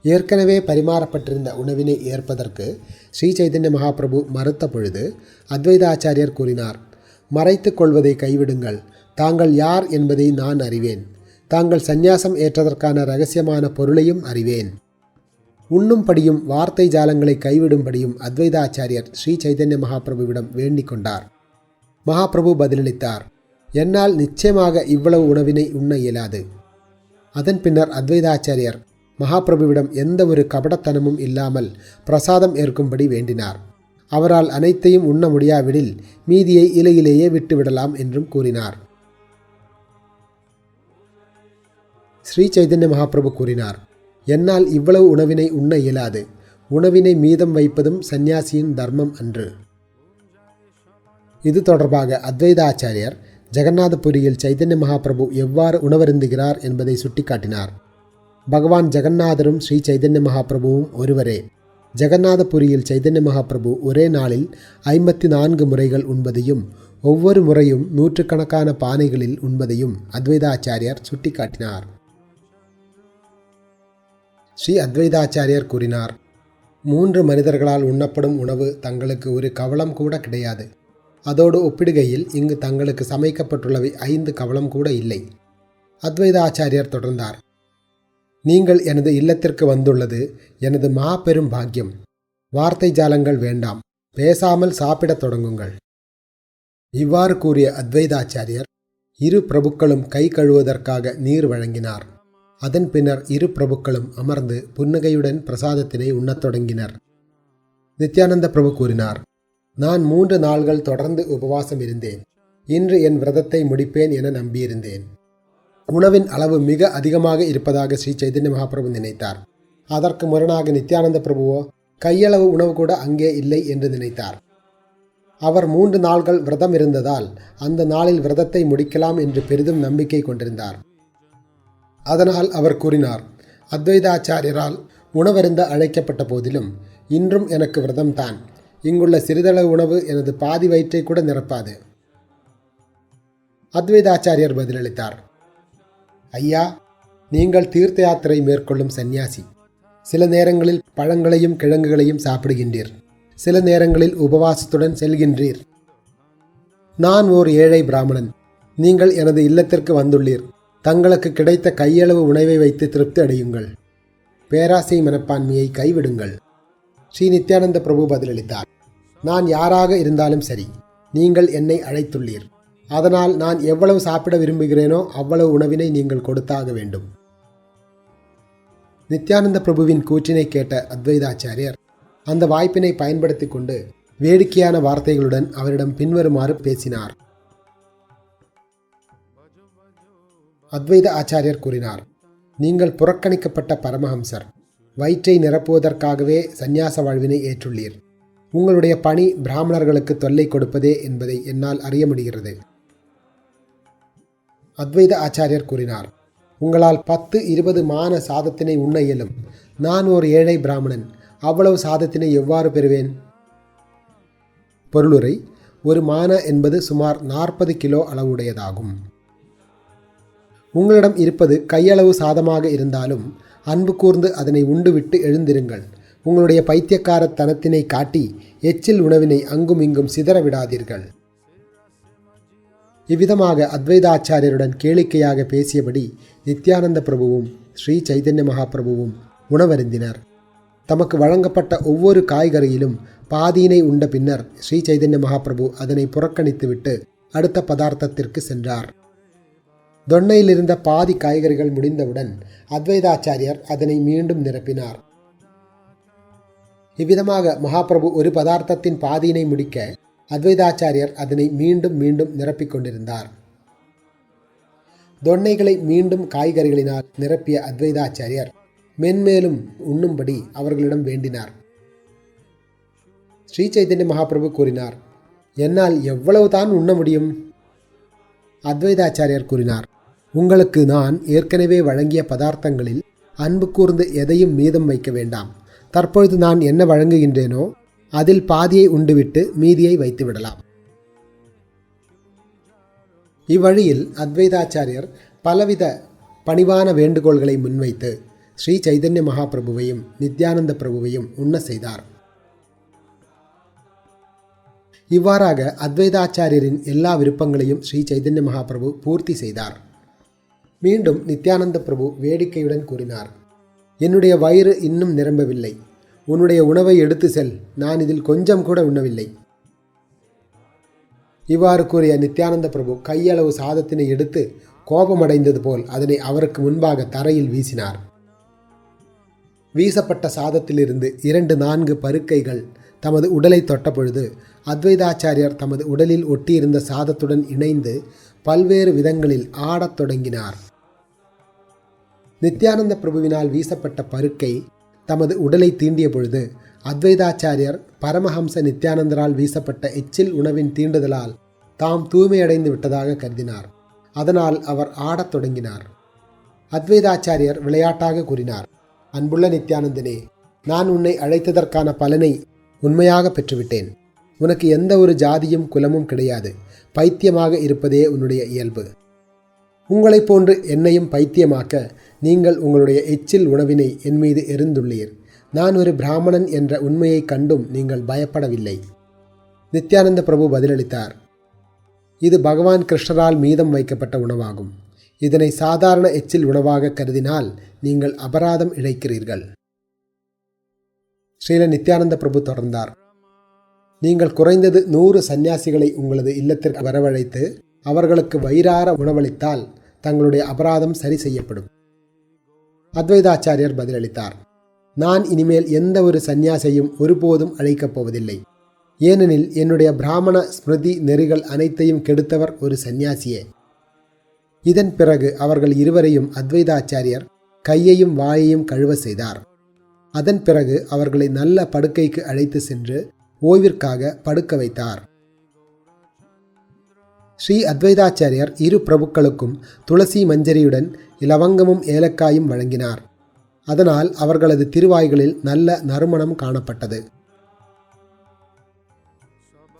ஏற்கனவே பரிமாறப்பட்டிருந்த உணவினை ஏற்பதற்கு ஸ்ரீ சைதன்ய மகாபிரபு மறுத்த பொழுது அத்வைதாச்சாரியர் கூறினார், மறைத்து கொள்வதை கைவிடுங்கள். தாங்கள் யார் என்பதை நான் அறிவேன். தாங்கள் சந்நியாசம் ஏற்றதற்கான இரகசியமான பொருளையும் அறிவேன். உண்ணும்படியும் வார்த்தை ஜாலங்களை கைவிடும்படியும் அத்வைதாச்சாரியர் ஸ்ரீ சைதன்ய மகாபிரபுவிடம் வேண்டிக் கொண்டார். மகாபிரபு பதிலளித்தார், என்னால் நிச்சயமாக இவ்வளவு உணவினை உண்ண இயலாது. அதன் பின்னர் அத்வைதாச்சாரியர் மகாபிரபுவிடம் எந்த ஒரு கபடத்தனமும் இல்லாமல் பிரசாதம் ஏற்கும்படி வேண்டினார். அவரால் அனைத்தையும் உண்ண முடியாவிடில் மீதியை இலையிலேயே விட்டுவிடலாம் என்றும் கூறினார். ஸ்ரீ சைதன்ய மகாபிரபு கூறினார், என்னால் இவ்வளவு உணவினை உண்ண இயலாது. உணவினை மீதம் வைப்பதும் சந்நியாசியின் தர்மம் அன்று. இது தொடர்பாக அத்வைதாச்சாரியர் ஜெகநாதபுரியில் சைதன்ய மகாபிரபு எவ்வாறு உணவருந்துகிறார் என்பதை சுட்டிக்காட்டினார். பகவான் ஜெகநாதரும் ஸ்ரீ சைதன்ய மகாபிரபுவும் ஒருவரே. ஜெகநாதபுரியில் சைதன்ய மகாபிரபு ஒரே நாளில் 54 முறைகள் உண்பதையும் ஒவ்வொரு முறையும் 100கணக்கான பானைகளில் உண்பதையும் அத்வைதாச்சாரியர் சுட்டிக்காட்டினார். ஸ்ரீ அத்வைதாச்சாரியர் கூறினார், 3 மனிதர்களால் உண்ணப்படும் உணவு தங்களுக்கு ஒரு கவளம் கூட கிடையாது. அதோடு ஒப்பிடுகையில் இங்கு தங்களுக்கு சமைக்கப்பட்டுள்ளவை 5 கவளம் கூட இல்லை. அத்வைதாச்சாரியர் தொடர்ந்தார், நீங்கள் எனது இல்லத்திற்கு வந்துள்ளது எனது மாபெரும் பாக்கியம். வார்த்தை ஜாலங்கள் வேண்டாம், பேசாமல் சாப்பிடத் தொடங்குங்கள். இவ்வாறு கூறிய அத்வைதாச்சாரியர் இரு பிரபுக்களும் கை கழுவுவதற்காக நீர் வழங்கினார். அதன் பின்னர் இரு பிரபுக்களும் அமர்ந்து புன்னகையுடன் பிரசாதத்தினை உண்ணத் தொடங்கினர். நித்யானந்த பிரபு கூறினார், நான் 3 நாள்கள் தொடர்ந்து உபவாசம் இருந்தேன். இன்று என் விரதத்தை முடிப்பேன் என நம்பியிருந்தேன். உணவின் அளவு மிக அதிகமாக இருப்பதாக ஸ்ரீ சைதன்ய மகாபிரபு நினைத்தார். அதற்கு முரணாக நித்யானந்த பிரபுவோ கையளவு உணவு கூட அங்கே இல்லை என்று நினைத்தார். அவர் 3 நாள்கள் விரதம் இருந்ததால் அந்த நாளில் விரதத்தை முடிக்கலாம் என்று பெரிதும் நம்பிக்கை கொண்டிருந்தார். அதனால் அவர் கூறினார், அத்வைதாச்சாரியரால் உணவருந்த அழைக்கப்பட்ட போதிலும் இன்றும் எனக்கு விரதம்தான். இங்குள்ள சிறிதளவு உணவு எனது பாதி வயிற்றை கூட நிரப்பாது. அத்வைதாச்சாரியர் பதிலளித்தார், ஐயா, நீங்கள் தீர்த்த யாத்திரை மேற்கொள்ளும் சந்நியாசி. சில நேரங்களில் பழங்களையும் கிழங்குகளையும் சாப்பிடுகின்றீர், சில நேரங்களில் உபவாசத்துடன் செல்கின்றீர். நான் ஓர் ஏழை பிராமணன். நீங்கள் எனது இல்லத்திற்கு வந்துள்ளீர். தங்களுக்கு கிடைத்த கையளவு உணவை வைத்து திருப்தி அடையுங்கள். பேராசை மனப்பான்மையை கைவிடுங்கள். ஸ்ரீ நித்யானந்த பிரபு பதிலளித்தார், நான் யாராக இருந்தாலும் சரி, நீங்கள் என்னை அழைத்துள்ளீர். அதனால் நான் எவ்வளவு சாப்பிட விரும்புகிறேனோ அவ்வளவு உணவினை நீங்கள் கொடுத்தாக வேண்டும். நித்யானந்த பிரபுவின் கூற்றினை கேட்ட அத்வைதாச்சாரியர் அந்த வாய்ப்பினை பயன்படுத்தி கொண்டு வேடிக்கையான வார்த்தைகளுடன் அவரிடம் பின்வருமாறு பேசினார். அத்வைத ஆச்சாரியர் கூறினார், நீங்கள் புறக்கணிக்கப்பட்ட பரமஹம்சர். வயிற்றை நிரப்புவதற்காகவே சந்நியாச வாழ்வினை ஏற்றுள்ளீர். உங்களுடைய பணி பிராமணர்களுக்கு தொல்லை கொடுப்பதே என்பதை என்னால் அறிய முடிகிறது. அத்வைத ஆச்சாரியர் கூறினார், உங்களால் 10-20 மான சாதத்தினை உண்ண இயலும். நான் ஒரு ஏழை பிராமணன். அவ்வளவு சாதத்தினை எவ்வாறு பெறுவேன்? பொருளுரை: ஒரு மான என்பது சுமார் 40 கிலோ அளவுடையதாகும். உங்களிடம் இருப்பது கையளவு சாதமாக இருந்தாலும் அன்பு கூர்ந்து அதனை உண்டுவிட்டு எழுந்திருங்கள். உங்களுடைய பைத்தியக்காரத்தனத்தினை காட்டி எச்சில் உணவினை அங்கும் இங்கும் சிதற விடாதீர்கள். இவ்விதமாக அத்வைதாச்சாரியருடன் கேளிக்கையாக பேசியபடி நித்யானந்த பிரபுவும் ஸ்ரீ சைதன்ய மகாபிரபுவும் உணவருந்தினர். தமக்கு வழங்கப்பட்ட ஒவ்வொரு காய்கறியிலும் பாதியினை உண்ட பின்னர் ஸ்ரீ சைதன்ய மகாபிரபு அதனை புறக்கணித்துவிட்டு அடுத்த பதார்த்தத்திற்கு சென்றார். தொன்னையில் இருந்த பாதி காய்கறிகள் முடிந்தவுடன் அத்வைதாச்சாரியர் அதனை மீண்டும் நிரப்பினார். இவ்விதமாக மகாபிரபு ஒரு பதார்த்தத்தின் பாதியினை முடிக்க அத்வைதாச்சாரியர் அதனை மீண்டும் மீண்டும் நிரப்பிக் கொண்டிருந்தார். தொன்னைகளை மீண்டும் காய்கறிகளினால் நிரப்பிய அத்வைதாச்சாரியர் மென்மேலும் உண்ணும்படி அவர்களிடம் வேண்டினார். ஸ்ரீ சைதன்ய மகாபிரபு கூறினார், என்னால் எவ்வளவுதான் உண்ண முடியும்? அத்வைதாச்சாரியர் கூறினார், உங்களுக்கு நான் ஏற்கனவே வழங்கிய பதார்த்தங்களில் அன்பு கூர்ந்து எதையும் மீதம் வைக்க வேண்டாம். தற்பொழுது நான் என்ன வழங்குகின்றேனோ அதில் பாதியை உண்டுவிட்டு மீதியை வைத்து விடலாம். இவ்வழியில் அத்வைதாச்சாரியர் பலவித பணிவான வேண்டுகோள்களை முன்வைத்து ஸ்ரீ சைதன்ய மகாபிரபுவையும் நித்யானந்த பிரபுவையும் உண்ண செய்தார். இவ்வாறாக அத்வைதாச்சாரியரின் எல்லா விருப்பங்களையும் ஸ்ரீ சைதன்ய மகாபிரபு பூர்த்தி செய்தார். மீண்டும் நித்யானந்த பிரபு வேடிக்கையுடன் கூறினார், என்னுடைய வயிறு இன்னும் நிரம்பவில்லை. உன்னுடைய உணவை எடுத்து செல். நான் இதில் கொஞ்சம் கூட உண்ணவில்லை. இவ்வாறு கூறிய நித்யானந்த பிரபு கையளவு சாதத்தினை எடுத்து கோபமடைந்தது போல் அதனை அவருக்கு முன்பாக தரையில் வீசினார். வீசப்பட்ட சாதத்திலிருந்து 2-4 பருக்கைகள் தமது உடலை தொட்ட பொழுது அத்வைதாச்சாரியர் தமது உடலில் ஒட்டியிருந்த சாதத்துடன் இணைந்து பல்வேறு விதங்களில் ஆடத் தொடங்கினார். நித்யானந்த பிரபுவினால் வீசப்பட்ட பருக்கை தமது உடலை தீண்டிய பொழுது அத்வைதாச்சாரியர் பரமஹம்ச நித்யானந்தரால் வீசப்பட்ட எச்சில் உணவின் தீண்டுதலால் தாம் தூய்மையடைந்து விட்டதாக கருதினார். அதனால் அவர் ஆடத் தொடங்கினார். அத்வைதாச்சாரியர் விளையாட்டாக கூறினார், அன்புள்ள நித்யானந்தனே, நான் உன்னை அழைத்ததற்கான பலனை உண்மையாக பெற்றுவிட்டேன். உனக்கு எந்த ஒரு ஜாதியும் குலமும் கிடையாது. பைத்தியமாக இருப்பதே உன்னுடைய இயல்பு. உங்களைப் போன்று என்னையும் பைத்தியமாக்க நீங்கள் உங்களுடைய எச்சில் உணவினை என் மீது எறிந்துள்ளீர். நான் ஒரு பிராமணன் என்ற உண்மையை கண்டும் நீங்கள் பயப்படவில்லை. நித்யானந்த பிரபு பதிலளித்தார், இது பகவான் கிருஷ்ணரால் மீதம் வைக்கப்பட்ட உணவாகும். இதனை சாதாரண எச்சில் உணவாக கருதினால் நீங்கள் அபராதம் இழைக்கிறீர்கள். ஸ்ரீல நித்யானந்த பிரபு தொடர்ந்தார், நீங்கள் குறைந்தது 100 சந்நியாசிகளை உங்களது இல்லத்திற்கு வரவழைத்து அவர்களுக்கு வயிறார உணவளித்தால் தங்களுடைய அபராதம் சரி செய்யப்படும். அத்வைதாச்சாரியர் பதிலளித்தார், நான் இனிமேல் எந்த ஒரு சந்நியாசியையும் ஒருபோதும் அழைக்கப் போவதில்லை. ஏனெனில் என்னுடைய பிராமண ஸ்மிருதி நெறிகள் அனைத்தையும் கெடுத்தவர் ஒரு சந்நியாசியே. இதன் பிறகு அவர்கள் இருவரையும் அத்வைதாச்சாரியர் கையையும் வாயையும் கழுவ செய்தார். அதன் பிறகு அவர்களை நல்ல படுக்கைக்கு அழைத்து சென்று ஓய்விற்காக படுக்க வைத்தார். ஸ்ரீ அத்வைதாச்சாரியர் இரு பிரபுக்களுக்கும் துளசி மஞ்சரியுடன் இலவங்கமும் ஏலக்காயும் வழங்கினார். அதனால் அவர்களது திருவாய்களில் நல்ல நறுமணம் காணப்பட்டது.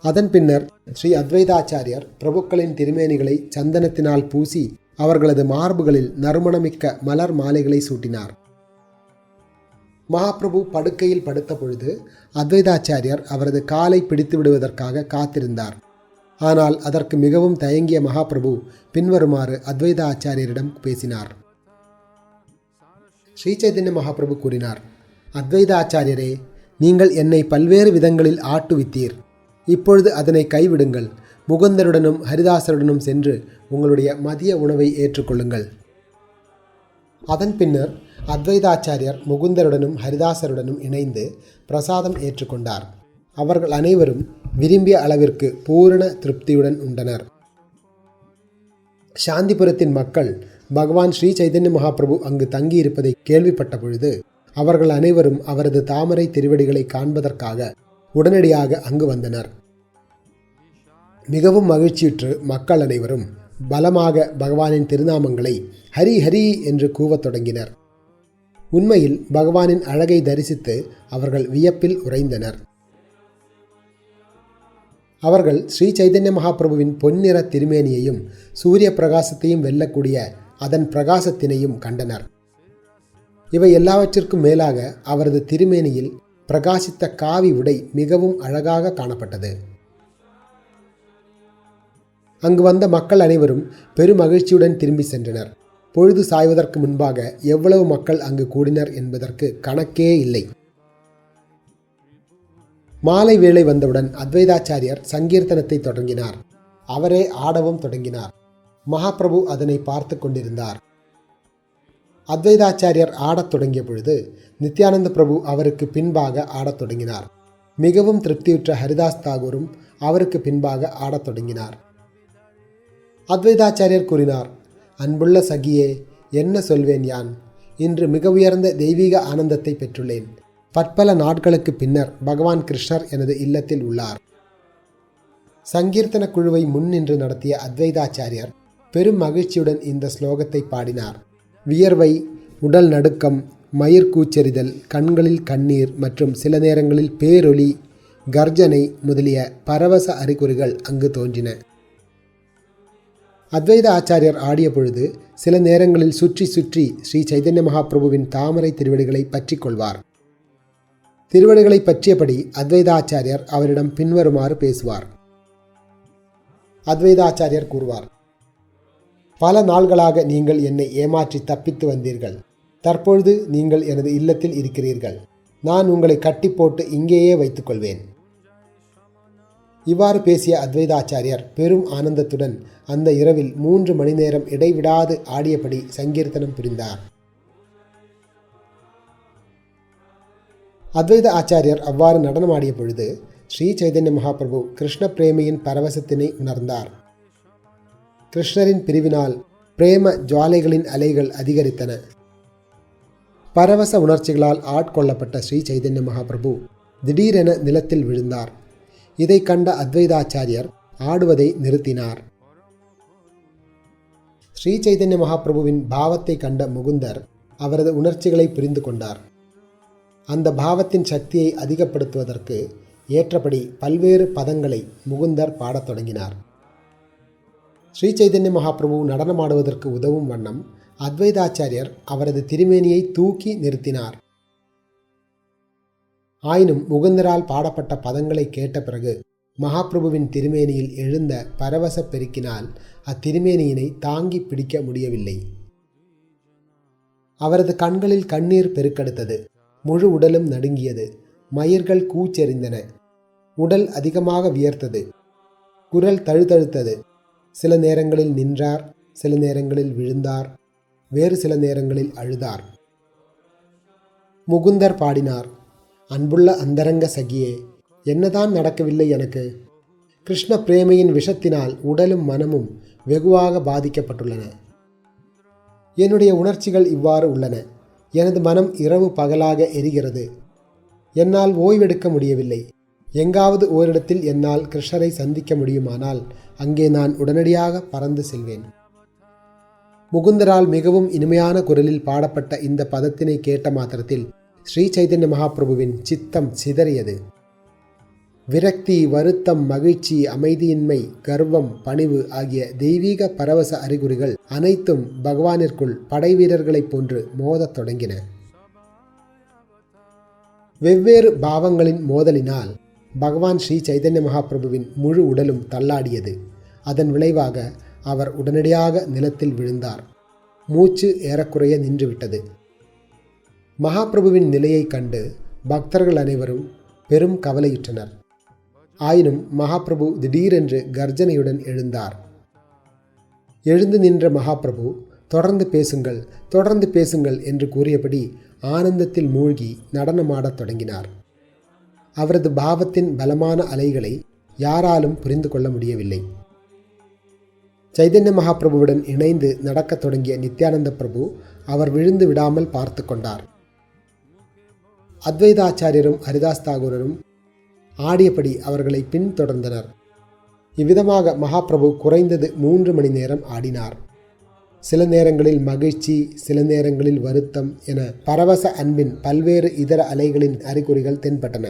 அதன் பின்னர் ஸ்ரீ அத்வைதாச்சாரியர் பிரபுக்களின் திருமேனிகளை சந்தனத்தினால் பூசி அவர்களது மார்புகளில் நறுமணமிக்க மலர் மாலைகளை சூட்டினார். மகாபிரபு படுக்கையில் படுத்த பொழுது அத்வைதாச்சாரியர் அவரது காலை பிடித்து விடுவதற்காக காத்திருந்தார். ஆனால் அதற்கு மிகவும் தயங்கிய மகாபிரபு பின்வருமாறு அத்வைதாச்சாரியரிடம் பேசினார். ஸ்ரீ சைதன்ய மகாபிரபு கூறினார், அத்வைதாச்சாரியரே, நீங்கள் என்னை பல்வேறு விதங்களில் ஆட்டுவித்தீர். இப்பொழுது அதனை கைவிடுங்கள். முகுந்தருடனும் ஹரிதாசருடனும் சென்று உங்களுடைய மதிய உணவை ஏற்றுக்கொள்ளுங்கள். அதன் பின்னர் அத்வைதாச்சாரியர் முகுந்தருடனும் ஹரிதாசருடனும் இணைந்து பிரசாதம் ஏற்றுக்கொண்டார். அவர்கள் அனைவரும் விரும்பிய அளவிற்கு பூரண திருப்தியுடன் உண்டனர். சாந்திபுரத்தின் மக்கள் பகவான் ஸ்ரீ சைதன்ய மகாபிரபு அங்கு தங்கியிருப்பதை கேள்விப்பட்ட பொழுது அவர்கள் அனைவரும் அவரது தாமரை திருவடிகளை காண்பதற்காக உடனடியாக அங்கு வந்தனர். மிகவும் மகிழ்ச்சியுற்று மக்கள் அனைவரும் பலமாக பகவானின் திருநாமங்களை ஹரி ஹரி என்று கூவத் தொடங்கினர். உண்மையில் பகவானின் அழகை தரிசித்து அவர்கள் வியப்பில் உறைந்தனர். அவர்கள் ஸ்ரீ சைதன்ய மகாபிரபுவின் பொன்னிற திருமேனியையும் சூரிய பிரகாசத்தையும் வெல்லக்கூடிய அதன் பிரகாசத்தினையும் கண்டனர். இவை எல்லாவற்றிற்கும் மேலாக அவரது திருமேனியில் பிரகாசித்த காவி உடை மிகவும் அழகாக காணப்பட்டது. அங்கு வந்த மக்கள் அனைவரும் பெருமகிழ்ச்சியுடன் திரும்பி சென்றனர். பொழுது சாய்வதற்கு முன்பாக எவ்வளவு மக்கள் அங்கு கூடினர் என்பதற்கு கணக்கே இல்லை. மாலை வேளை வந்தவுடன் அத்வைதாச்சாரியர் சங்கீர்த்தனத்தை தொடங்கினார். அவரே ஆடவும் தொடங்கினார். மகாபிரபு அதனை பார்த்து கொண்டிருந்தார். அத்வைதாச்சாரியர் ஆடத் தொடங்கிய பொழுது நித்யானந்த பிரபு அவருக்கு பின்பாக ஆடத் தொடங்கினார். மிகவும் திருப்தியுற்ற ஹரிதாஸ் தாகூரும் அவருக்கு பின்பாக ஆடத் தொடங்கினார். அத்வைதாச்சாரியர் கூறினார், அன்புள்ள சகியே, என்ன சொல்வேன் யான்? இன்று மிக உயர்ந்த தெய்வீக ஆனந்தத்தை பெற்றுள்ளேன். பற்பல நாட்களுக்கு பின்னர் பகவான் கிருஷ்ணர் எனது இல்லத்தில் உள்ளார். சங்கீர்த்தன குழுவை முன்னின்று நடத்திய அத்வைதாச்சாரியர் பெரும் மகிழ்ச்சியுடன் இந்த ஸ்லோகத்தை பாடினார். வியர்வை, உடல் நடுக்கம், மயிர் கூச்செறிதல், கண்களில் கண்ணீர் மற்றும் சில நேரங்களில் பேரொலி, கர்ஜனை முதலிய பரவச அறிகுறிகள் அங்கு தோன்றின. அத்வைத ஆச்சாரியர் ஆடிய பொழுது சில நேரங்களில் சுற்றி சுற்றி ஸ்ரீ சைதன்ய மகாபிரபுவின் தாமரை திருவடிகளை பற்றி கொள்வார். திருவடிகளை பற்றியபடி அத்வைதாச்சாரியர் அவரிடம் பின்வருமாறு பேசுவார். அத்வைதாச்சாரியர் கூறுவார், பல நாள்களாக நீங்கள் என்னை ஏமாற்றி தப்பித்து வந்தீர்கள். தற்பொழுது நீங்கள் எனது இல்லத்தில் இருக்கிறீர்கள். நான் உங்களை கட்டி போட்டு இங்கேயே வைத்துக்கொள்வேன். இவ்வாறு பேசிய அத்வைதாச்சாரியர் பெரும் ஆனந்தத்துடன் அந்த இரவில் 3 மணி நேரம் இடைவிடாது ஆடியபடி சங்கீர்த்தனம் புரிந்தார். அத்வைத ஆச்சாரியர் அவ்வாறு நடனமாடிய பொழுது ஸ்ரீ சைதன்ய மகாபிரபு கிருஷ்ண பிரேமியின் பரவசத்தினை உணர்ந்தார். கிருஷ்ணரின் பிரிவினால் பிரேம ஜுவாலைகளின் அலைகள் அதிகரித்தன. பரவச உணர்ச்சிகளால் ஆட்கொள்ளப்பட்ட ஸ்ரீ சைதன்ய மகாபிரபு திடீரென நிலத்தில் விழுந்தார். இதை கண்ட அத்வைதாச்சாரியர் ஆடுவதை நிறுத்தினார். ஸ்ரீ சைதன்ய மகாபிரபுவின் பாவத்தை கண்ட முகுந்தர் அவரது உணர்ச்சிகளை புரிந்து கொண்டார். அந்த பாவத்தின் சக்தியை அதிகப்படுத்துவதற்கு ஏற்றபடி பல்வேறு பதங்களை முகுந்தர் பாடத் தொடங்கினார். ஸ்ரீ சைதன்ய மகாபிரபு நடனமாடுவதற்கு உதவும் வண்ணம் அத்வைதாச்சாரியர் அவரது திருமேனியை தூக்கி நிறுத்தினார். ஆயினும் முகுந்தரால் பாடப்பட்ட பதங்களை கேட்ட பிறகு மகாபிரபுவின் திருமேனியில் எழுந்த பரவச பெருக்கினால் அத்திருமேனியினை தாங்கி பிடிக்க முடியவில்லை. அவரது கண்களில் கண்ணீர் பெருக்கெடுத்தது. முழு உடலும் நடுங்கியது. மயிர்கள் கூச்செறிந்தன. உடல் அதிகமாக வியர்த்தது. குரல் தழுதழுத்தது. சில நேரங்களில் நின்றார், சில நேரங்களில் விழுந்தார், வேறு சில நேரங்களில் அழுதார். முகுந்தர் பாடினார், அன்புள்ள அந்தரங்க சகியே, என்னதான் நடக்கவில்லை எனக்கு? கிருஷ்ண பிரேமையின் விஷத்தினால் உடலும் மனமும் வெகுவாக பாதிக்கப்பட்டுள்ளன. என்னுடைய உணர்ச்சிகள் இவ்வாறு உள்ளன. எனது மனம் இரவு பகலாக எரிகிறது. என்னால் ஓய்வெடுக்க முடியவில்லை. எங்காவது ஓரிடத்தில் என்னால் கிருஷ்ணரை சந்திக்க முடியுமானால் அங்கே நான் உடனடியாக பறந்து செல்வேன். முகுந்தரால் மிகவும் இனிமையான குரலில் பாடப்பட்ட இந்த பதத்தினை கேட்ட மாத்திரத்தில் ஸ்ரீ சைதன்ய மகாபிரபுவின் சித்தம் சிதறியது. விரக்தி, வருத்தம், மகிழ்ச்சி, அமைதியின்மை, கர்வம், பணிவு ஆகிய தெய்வீக பரவச அறிகுறிகள் அனைத்தும் பகவானிற்குள் படை வீரர்களைப் போன்று மோதத் தொடங்கின. வெவ்வேறு பாவங்களின் மோதலினால் பகவான் ஸ்ரீ சைதன்ய மகாபிரபுவின் முழு உடலும் தள்ளாடியது. அதன் விளைவாக அவர் உடனடியாக நிலத்தில் விழுந்தார். மூச்சு ஏறக்குறைய நின்றுவிட்டது. மகாபிரபுவின் நிலையை கண்டு பக்தர்கள் அனைவரும் பெரும் கவலையுற்றனர். ஆயினும் மகாபிரபு திடீரென்று கர்ஜனையுடன் எழுந்தார். எழுந்து நின்ற மகாபிரபு தொடர்ந்து பேசுங்கள், தொடர்ந்து பேசுங்கள் என்று கூறியபடி ஆனந்தத்தில் மூழ்கி நடனமாடத் தொடங்கினார். அவரது பாவத்தின் பலமான அலைகளை யாராலும் புரிந்து கொள்ள முடியவில்லை. சைதன்ய மகாபிரபுவுடன் இணைந்து நடக்கத் தொடங்கிய நித்யானந்த பிரபு அவர் விழுந்து விடாமல் பார்த்து கொண்டார். அத்வைதாச்சாரியரும் ஹரிதாஸ் தாகூரரும் ஆடியபடி அவர்களை பின்தொடர்ந்தனர். இவ்விதமாக மகாபிரபு குறைந்தது 3 மணி நேரம் ஆடினார். சில நேரங்களில் மகிழ்ச்சி, சில நேரங்களில் வருத்தம் என பரவச அன்பின் பல்வேறு இதர அலைகளின் அறிகுறிகள் தென்பட்டன.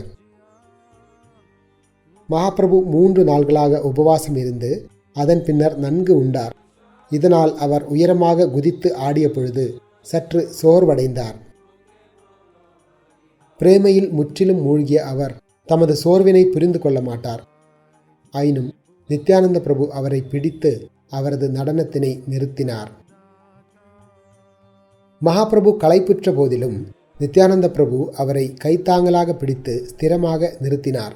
மகாபிரபு 3 நாள்களாக உபவாசம் இருந்து அதன் பின்னர் நன்கு உண்டார். இதனால் அவர் உயரமாக குதித்து ஆடிய பொழுது சற்று சோர்வடைந்தார். பிரேமையில் முற்றிலும் மூழ்கிய அவர் தமது சோர்வினை புரிந்து கொள்ள மாட்டார். ஆயினும் நித்யானந்த பிரபு அவரை பிடித்து அவரது நடனத்தினை நிறுத்தினார். மகாபிரபு களைப்புற்ற போதிலும் நித்யானந்த பிரபு அவரை கைத்தாங்கலாக பிடித்து ஸ்திரமாக நிறுத்தினார்.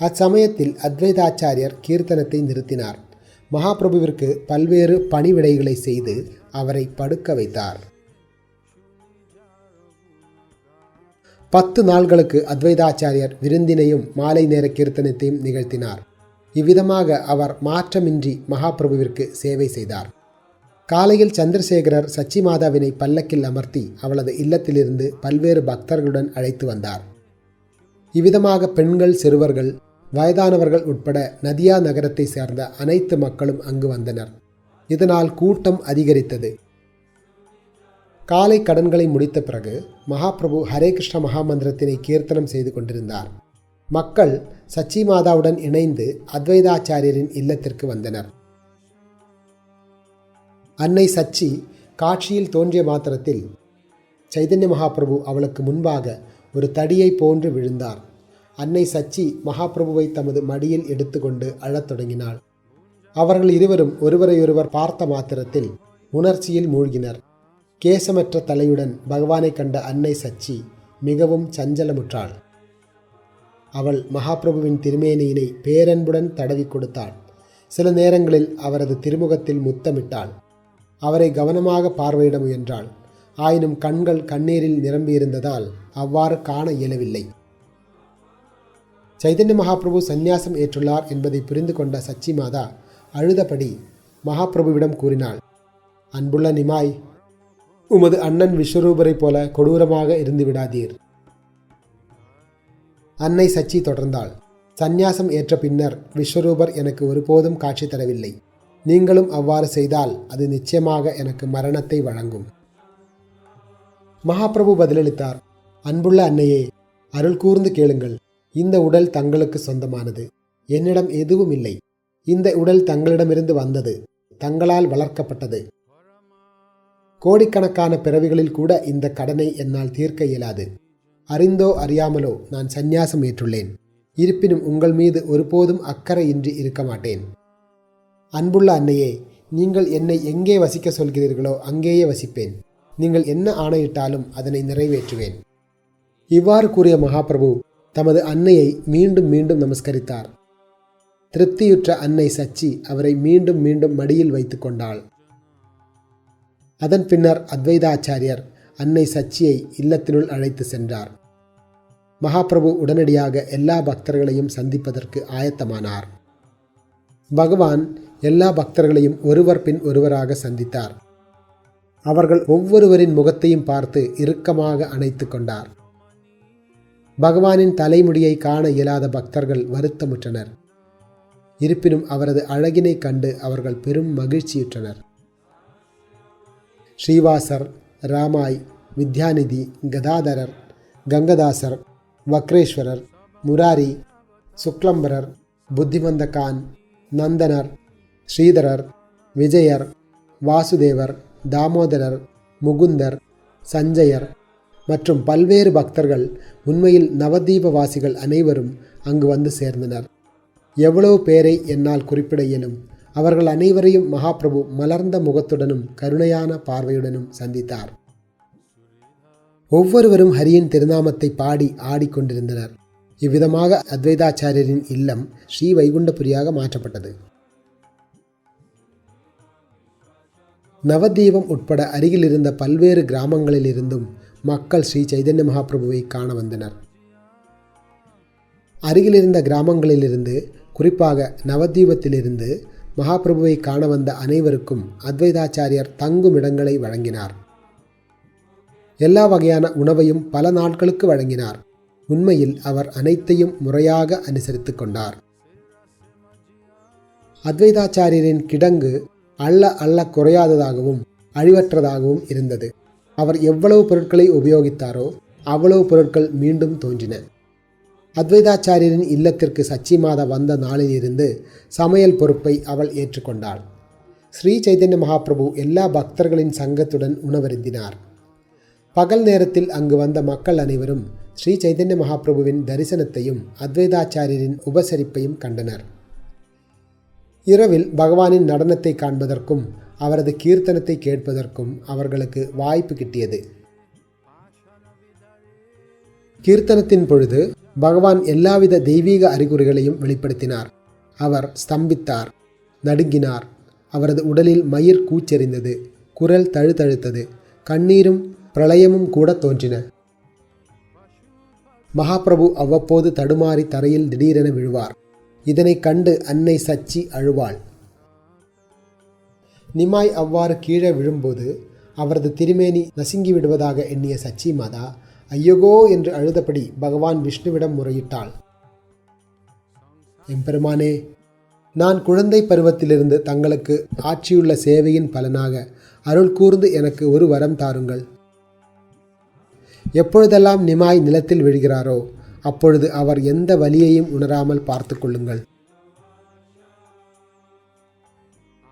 அச்சமயத்தில் அத்வைதாச்சாரியர் கீர்த்தனத்தை நிறுத்தினார். மகாபிரபுவிற்கு பல்வேறு பணிவிடைகளை செய்து அவரை படுக்க வைத்தார். 10 நாள்களுக்கு அத்வைதாச்சாரியர் விருந்தினையும் மாலை நேர கீர்த்தனத்தையும் நிகழ்த்தினார். இவ்விதமாக அவர் மாற்றமின்றி மகாபிரபுவிற்கு சேவை செய்தார். காலையில் சந்திரசேகரர் சச்சி மாதாவினை பல்லக்கில் அமர்த்தி அவளது இல்லத்திலிருந்து பல்வேறு பக்தர்களுடன் அழைத்து வந்தார். இவ்விதமாக பெண்கள், சிறுவர்கள், வயதானவர்கள் உட்பட நதியா நகரத்தை சேர்ந்த அனைத்து மக்களும் அங்கு வந்தனர். இதனால் கூட்டம் அதிகரித்தது. காலை கடன்களை முடித்த பிறகு மகாபிரபு ஹரே கிருஷ்ண மகாமந்திரத்தினை கீர்த்தனம் செய்து கொண்டிருந்தார். மக்கள் சச்சி மாதாவுடன் இணைந்து அத்வைதாச்சாரியரின் இல்லத்திற்கு வந்தனர். அன்னை சச்சி காட்சியில் தோன்றிய மாத்திரத்தில் சைதன்ய மகாபிரபு அவளுக்கு முன்பாக ஒரு தடியை போன்று விழுந்தார். அன்னை சச்சி மகாபிரபுவை தமது மடியில் எடுத்துக்கொண்டு அழத் தொடங்கினாள். அவர்கள் இருவரும் ஒருவரையொருவர் பார்த்த மாத்திரத்தில் உணர்ச்சியில் மூழ்கினர். கேசமற்ற தலையுடன் பகவானை கண்ட அன்னை சச்சி மிகவும் சஞ்சலமுற்றாள். அவள் மகாபிரபுவின் திருமேனியினை பேரன்புடன் தடவி கொடுத்தாள். சில நேரங்களில் அவரது திருமுகத்தில் முத்தமிட்டாள். அவரை கவனமாக பார்வையிட முயன்றாள். ஆயினும் கண்கள் கண்ணீரில் நிரம்பியிருந்ததால் அவ்வாறு காண இயலவில்லை. சைதன்ய மகாபிரபு சந்நியாசம் ஏற்றுள்ளார் என்பதை புரிந்து கொண்ட சச்சி மாதா அழுதபடி மகாபிரபுவிடம் கூறினாள், அன்புள்ள நிமாய், உமது அண்ணன் விஸ்வரூபரை போல கொடூரமாக இருந்து விடாதீர். அன்னை சச்சி தொடர்ந்தாள், சந்நியாசம் ஏற்ற பின்னர் விஸ்வரூபர் எனக்கு ஒருபோதும் காட்சி தரவில்லை. நீங்களும் அவ்வாறு செய்தால் அது நிச்சயமாக எனக்கு மரணத்தை வழங்கும். மகாபிரபு பதிலளித்தார், அன்புள்ள அன்னையே, அருள் கூர்ந்து கேளுங்கள். இந்த உடல் தங்களுக்கு சொந்தமானது. என்னிடம் எதுவும் இல்லை. இந்த உடல் தங்களிடமிருந்து வந்தது, தங்களால் வளர்க்கப்பட்டது. கோடிக்கணக்கான பிறவிகளில் கூட இந்த கடனை என்னால் தீர்க்க இயலாது. அறிந்தோ அறியாமலோ நான் சந்நியாசம் ஏற்றுள்ளேன். இருப்பினும் உங்கள் மீது ஒருபோதும் அக்கறையின்றி இருக்க மாட்டேன். அன்புள்ள அன்னையே, நீங்கள் என்னை எங்கே வசிக்க சொல்கிறீர்களோ அங்கேயே வசிப்பேன். நீங்கள் என்ன ஆணையிட்டாலும் அதனை நிறைவேற்றுவேன். இவ்வாறு கூறிய மகாபிரபு தமது அன்னையை மீண்டும் மீண்டும் நமஸ்கரித்தார். திருப்தியுற்ற அன்னை சச்சி அவரை மீண்டும் மீண்டும் மடியில் வைத்து கொண்டாள். அதன் பின்னர் அத்வைதாச்சாரியர் அன்னை சச்சியை இல்லத்தினுள் அழைத்து சென்றார். மகாபிரபு உடனடியாக எல்லா பக்தர்களையும் சந்திப்பதற்கு ஆயத்தமானார். பகவான் எல்லா பக்தர்களையும் ஒருவர் பின் ஒருவராக சந்தித்தார். அவர்கள் ஒவ்வொருவரின் முகத்தையும் பார்த்து இறுக்கமாக அணைத்து கொண்டார். பகவானின் தலைமுடியை காண இயலாத பக்தர்கள் வருத்தமுற்றனர். இருப்பினும் அவரது அழகினை கண்டு அவர்கள் பெரும் மகிழ்ச்சியுற்றனர். ஸ்ரீவாசர், ராமாய், வித்யாநிதி, கதாதரர், கங்கதாசர், வக்ரேஸ்வரர், முராரி, சுக்லம்பரர், புத்திமந்தகான், நந்தனர், ஸ்ரீதரர், விஜயர், வாசுதேவர், தாமோதரர், முகுந்தர், சஞ்சயர் மற்றும் பல்வேறு பக்தர்கள், உண்மையில் நவதீபவாசிகள் அனைவரும் அங்கு வந்து சேர்ந்தனர். எவ்வளவு பேரை என்னால் குறிப்பிட இயலும். அவர்கள் அனைவரையும் மகாபிரபு மலர்ந்த முகத்துடனும் கருணையான பார்வையுடனும் சந்தித்தார். ஒவ்வொருவரும் ஹரியின் திருநாமத்தை பாடி ஆடிக்கொண்டிருந்தனர். இவ்விதமாக அத்வைதாச்சாரியரின் இல்லம் ஸ்ரீ வைகுண்டபுரியாக மாற்றப்பட்டது. நவதீபம் உட்பட அருகில் இருந்த பல்வேறு கிராமங்களில் இருந்தும் மக்கள் ஸ்ரீ சைதன்ய மகாபிரபுவை காண வந்தனர். அருகிலிருந்த கிராமங்களிலிருந்து, குறிப்பாக நவதீபத்திலிருந்து மகாபிரபுவை காண வந்த அனைவருக்கும் அத்வைதாச்சாரியர் தங்கும் இடங்களை வழங்கினார். எல்லா வகையான உணவையும் பல நாட்களுக்கு வழங்கினார். உண்மையில் அவர் அனைத்தையும் முறையாக அனுசரித்து கொண்டார். அத்வைதாச்சாரியரின் கிடங்கு அள்ள குறையாததாகவும் அழிவற்றதாகவும் இருந்தது. அவர் எவ்வளவு பொருட்களை உபயோகித்தாரோ அவ்வளவு பொருட்கள் மீண்டும் தோன்றின. அத்வைதாச்சாரியரின் இல்லத்திற்கு சச்சி மாதா வந்த நாளிலிருந்து சமையல் பொறுப்பை அவள் ஏற்றுக்கொண்டாள். ஸ்ரீ சைதன்ய மகாபிரபு எல்லா பக்தர்களின் சங்கத்துடன் உணவருந்தினார். பகல் நேரத்தில் அங்கு வந்த மக்கள் அனைவரும் ஸ்ரீ சைதன்ய மகாபிரபுவின் தரிசனத்தையும் அத்வைதாச்சாரியரின் உபசரிப்பையும் கண்டனர். இரவில் பகவானின் நடனத்தை காண்பதற்கும் அவரது கீர்த்தனத்தை கேட்பதற்கும் அவர்களுக்கு வாய்ப்பு கிட்டியது. கீர்த்தனத்தின் பொழுது பகவான் எல்லாவித தெய்வீக அறிகுறிகளையும் வெளிப்படுத்தினார். அவர் ஸ்தம்பித்தார், நடுங்கினார், அவரது உடலில் மயிர் கூச்செறிந்தது, குரல் தழுதழுத்தது, கண்ணீரும் பிரளயமும் கூட தோன்றின. மகாபிரபு அவ்வப்போது தடுமாறி தரையில் திடீரென விழுவார். இதனை கண்டு அன்னை சச்சி அழுவாள். நிமாய் அவ்வாறு கீழே விழும்போது அவரது திருமேனி நசுங்கி விடுவதாக எண்ணிய சச்சி மாதா ஐயகோ என்று அழுதபடி பகவான் விஷ்ணுவிடம் முறையிட்டாள். எம்பெருமானே, நான் குழந்தை பருவத்திலிருந்து தங்களுக்கு ஆற்றியுள்ள சேவையின் பலனாக அருள் கூர்ந்து எனக்கு ஒரு வரம் தாருங்கள். எப்பொழுதெல்லாம் நிமாய் நிலத்தில் விழுகிறாரோ அப்பொழுது அவர் எந்த வலியையும் உணராமல் பார்த்து கொள்ளுங்கள்.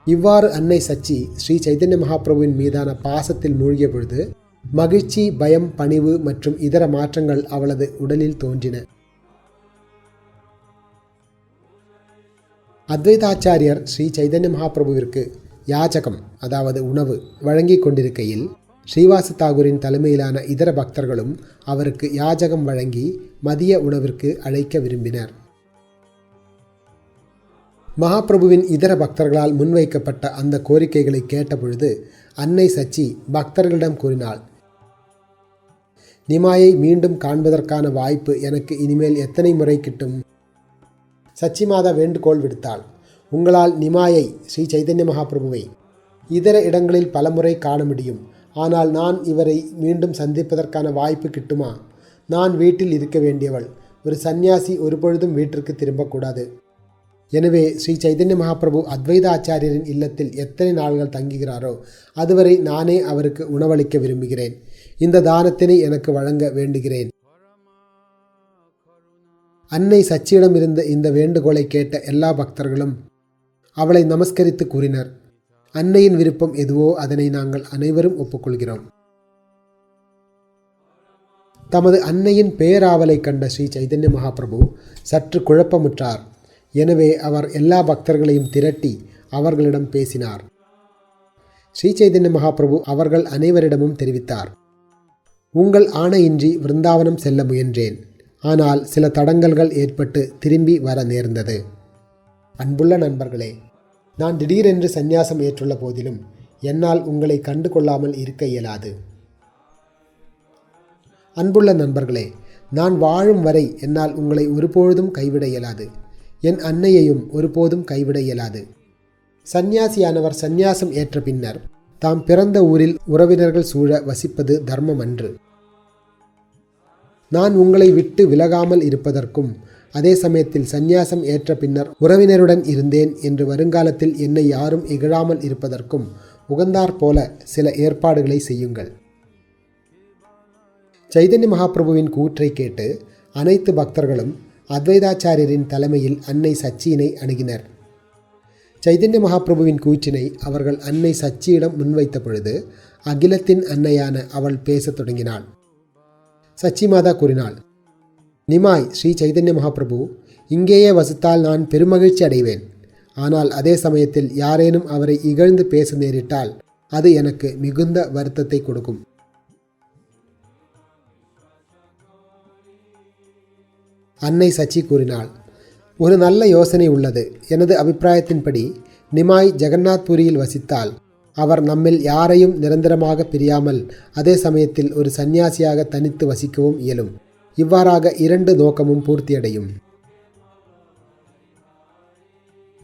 இவ்வாறு அன்னை சச்சி ஸ்ரீ சைதன்ய மகாபிரபுவின் மீதான பாசத்தில் மூழ்கிய பொழுது மகிழ்ச்சி, பயம், பணிவு மற்றும் இதர மாற்றங்கள் அவளது உடலில் தோன்றின. அத்வைதாச்சாரியர் ஸ்ரீ சைதன்ய மகாபிரபுவிற்கு யாஜகம், அதாவது உணவு வழங்கி கொண்டிருக்கையில் ஸ்ரீவாச தாகூரின் தலைமையிலான இதர பக்தர்களும் அவருக்கு யாஜகம் வழங்கி மதிய உணவிற்கு அழைக்க விரும்பினர். மகாபிரபுவின் இதர பக்தர்களால் முன்வைக்கப்பட்ட அந்த கோரிக்கைகளை கேட்டபொழுது அன்னை சச்சி பக்தர்களிடம் கூறினாள், நிமாயை மீண்டும் காண்பதற்கான வாய்ப்பு எனக்கு இனிமேல் எத்தனை முறை கிட்டும்? சச்சி மாதா வேண்டுகோள் விடுத்தாள், உங்களால் நிமாயை, ஸ்ரீ சைதன்ய மகாபிரபுவை இதர இடங்களில் பலமுறை காண முடியும். ஆனால் நான் இவரை மீண்டும் சந்திப்பதற்கான வாய்ப்பு கிட்டுமா? நான் வீட்டில் இருக்க வேண்டியவள். ஒரு சந்நியாசி ஒருபொழுதும் வீட்டிற்கு திரும்பக்கூடாது. எனவே ஸ்ரீ சைதன்ய மகாபிரபு அத்வைத ஆச்சாரியரின் இல்லத்தில் எத்தனை நாள்கள் தங்குகிறாரோ அதுவரை நானே அவருக்கு உணவளிக்க விரும்புகிறேன். இந்த தானத்தினை எனக்கு வழங்க வேண்டுகிறேன். அன்னை சச்சியிடம் இருந்த இந்த வேண்டுகோளை கேட்ட எல்லா பக்தர்களும் அவளை நமஸ்கரித்து கூறினர், அன்னையின் விருப்பம் எதுவோ அதனை நாங்கள் அனைவரும் ஒப்புக்கொள்கிறோம். தமது அன்னையின் பேராவலை கண்ட ஸ்ரீ சைதன்ய மகாபிரபு சற்று குழப்பமுற்றார். எனவே அவர் எல்லா பக்தர்களையும் திரட்டி அவர்களிடம் பேசினார். ஸ்ரீ சைதன்ய மகாபிரபு அவர்கள் அனைவரிடமும் தெரிவித்தார், உங்கள் ஆணையின்றி விருந்தாவனம் செல்ல முயன்றேன். ஆனால் சில தடங்கல்கள் ஏற்பட்டு திரும்பி வர நேர்ந்தது. அன்புள்ள நண்பர்களே, நான் திடீரென்று சந்நியாசம் ஏற்றுள்ள போதிலும் என்னால் உங்களை கண்டு கொள்ளாமல் இருக்க இயலாது. அன்புள்ள நண்பர்களே, நான் வாழும் வரை என்னால் உங்களை ஒருபொழுதும் கைவிட இயலாது. என் அன்னையையும் ஒருபோதும் கைவிட இயலாது. சந்நியாசியானவர் சந்நியாசம் ஏற்ற பின்னர் தாம் பிறந்த ஊரில் உறவினர்கள் சூழ வசிப்பது தர்மம் அன்று. நான் உங்களை விட்டு விலகாமல் இருப்பதற்கும் அதே சமயத்தில் சந்நியாசம் ஏற்ற பின்னர் உறவினருடன் இருந்தேன் என்று வருங்காலத்தில் என்னை யாரும் இகழாமல் இருப்பதற்கும் உகந்தாற் போல சில ஏற்பாடுகளை செய்யுங்கள். சைதன்ய மகாபிரபுவின் கூற்றை கேட்டு அனைத்து பக்தர்களும் அத்வைதாச்சாரியரின் தலைமையில் அன்னை சச்சியினை அணுகினர். சைதன்ய மகாபிரபுவின் கூற்றினை அவர்கள் அன்னை சச்சியிடம் முன்வைத்த பொழுது அகிலத்தின் அன்னையான அவள் பேசத் தொடங்கினாள். சச்சி மாதா கூறினாள், நிமாய் ஸ்ரீ சைதன்ய மகாபிரபு, இங்கேயே வசித்தால் நான் பெருமகிழ்ச்சி அடைவேன். ஆனால் அதே சமயத்தில் யாரேனும் அவரை இகழ்ந்து பேச நேரிட்டால் அது எனக்கு மிகுந்த வருத்தத்தை கொடுக்கும். அன்னை சச்சி கூறினாள், ஒரு நல்ல யோசனை உள்ளது. எனது அபிப்பிராயத்தின்படி நிமாய் ஜெகநாத்புரியில் வசித்தால் அவர் நம்மில் யாரையும் நிரந்தரமாக பிரியாமல் அதே சமயத்தில் ஒரு சந்நியாசியாக தனித்து வசிக்கவும் இயலும். இவ்வாறாக 2 நோக்கமும் பூர்த்தியடையும்.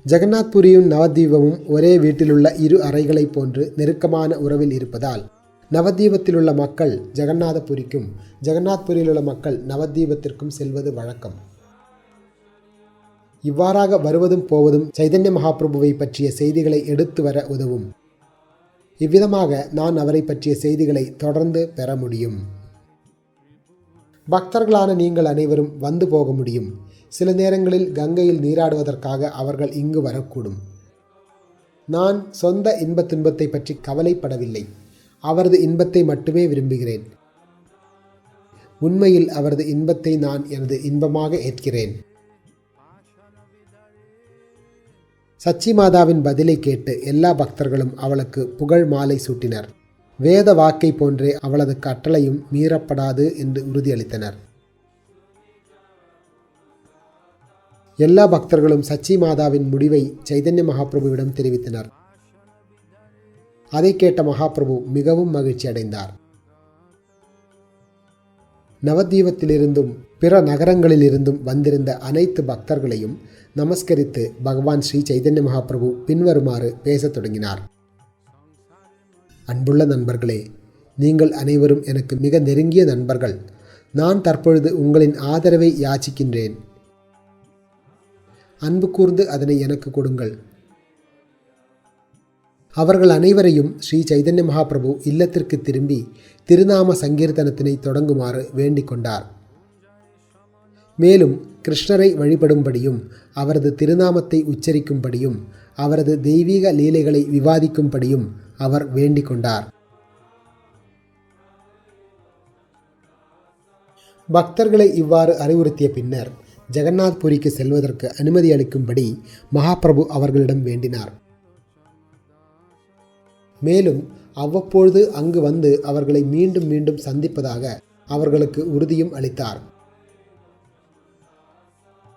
ஜெகநாத்புரியும் நவதீபமும் ஒரே வீட்டிலுள்ள 2 அறைகளைப் போன்று நெருக்கமான உறவில் இருப்பதால் நவதீபத்திலுள்ள மக்கள் ஜெகநாதபுரிக்கும், ஜெகநாத்புரியிலுள்ள மக்கள் நவதீபத்திற்கும் செல்வது வழக்கம். இவ்வாறாக வருவதும் போவதும் சைதன்ய மகாபிரபுவை பற்றிய செய்திகளை எடுத்து வர உதவும். இவ்விதமாக நான் அவரை பற்றிய செய்திகளை தொடர்ந்து பெற முடியும். பக்தர்களான நீங்கள் அனைவரும் வந்து போக முடியும். சில நேரங்களில் கங்கையில் நீராடுவதற்காக அவர்கள் இங்கு வரக்கூடும். நான் சொந்த இன்பத் துன்பத்தை பற்றி கவலைப்படவில்லை. அவரது இன்பத்தை மட்டுமே விரும்புகிறேன். உண்மையில் அவரது இன்பத்தை நான் எனது இன்பமாக ஏற்கிறேன். சச்சி மாதாவின் பதிலை கேட்டு எல்லா பக்தர்களும் அவளுக்கு புகழ் மாலை சூட்டினர். வேத வாக்கை போன்றே அவளது கட்டளையும் மீறப்படாது என்று உறுதியளித்தனர். எல்லா பக்தர்களும் சச்சி மாதாவின் முடிவை சைதன்ய மகாபிரபுவிடம் தெரிவித்தனர். அதை கேட்ட மகாபிரபு மிகவும் மகிழ்ச்சி அடைந்தார். நவதீபத்திலிருந்தும் பிற நகரங்களிலிருந்தும் வந்திருந்த அனைத்து பக்தர்களையும் நமஸ்கரித்து பகவான் ஸ்ரீ சைதன்ய மகாபிரபு பின்வருமாறு பேசத் தொடங்கினார். அன்புள்ள நண்பர்களே, நீங்கள் அனைவரும் எனக்கு மிக நெருங்கிய நண்பர்கள். நான் தற்பொழுது உங்களின் ஆதரவை யாச்சிக்கின்றேன். அன்பு கூர்ந்து அதனை எனக்கு கொடுங்கள். அவர்கள் அனைவரையும் ஸ்ரீ சைதன்ய மகாபிரபு இல்லத்திற்கு திரும்பி திருநாம சங்கீர்த்தனத்தினை தொடங்குமாறு வேண்டிக் கொண்டார். மேலும் கிருஷ்ணரை வழிபடும்படியும் அவரது திருநாமத்தை உச்சரிக்கும்படியும் அவரது தெய்வீக லீலைகளை விவாதிக்கும்படியும் அவர் வேண்டிக் கொண்டார். பக்தர்களை இவ்வாறு அறிவுறுத்திய பின்னர் ஜெகநாத்புரிக்கு செல்வதற்கு அனுமதி அளிக்கும்படி மகாபிரபு அவர்களிடம் வேண்டினார். மேலும் அவ்வப்பொழுது அங்கு வந்து அவர்களை மீண்டும் மீண்டும் சந்திப்பதாக அவர்களுக்கு உறுதியும் அளித்தார்.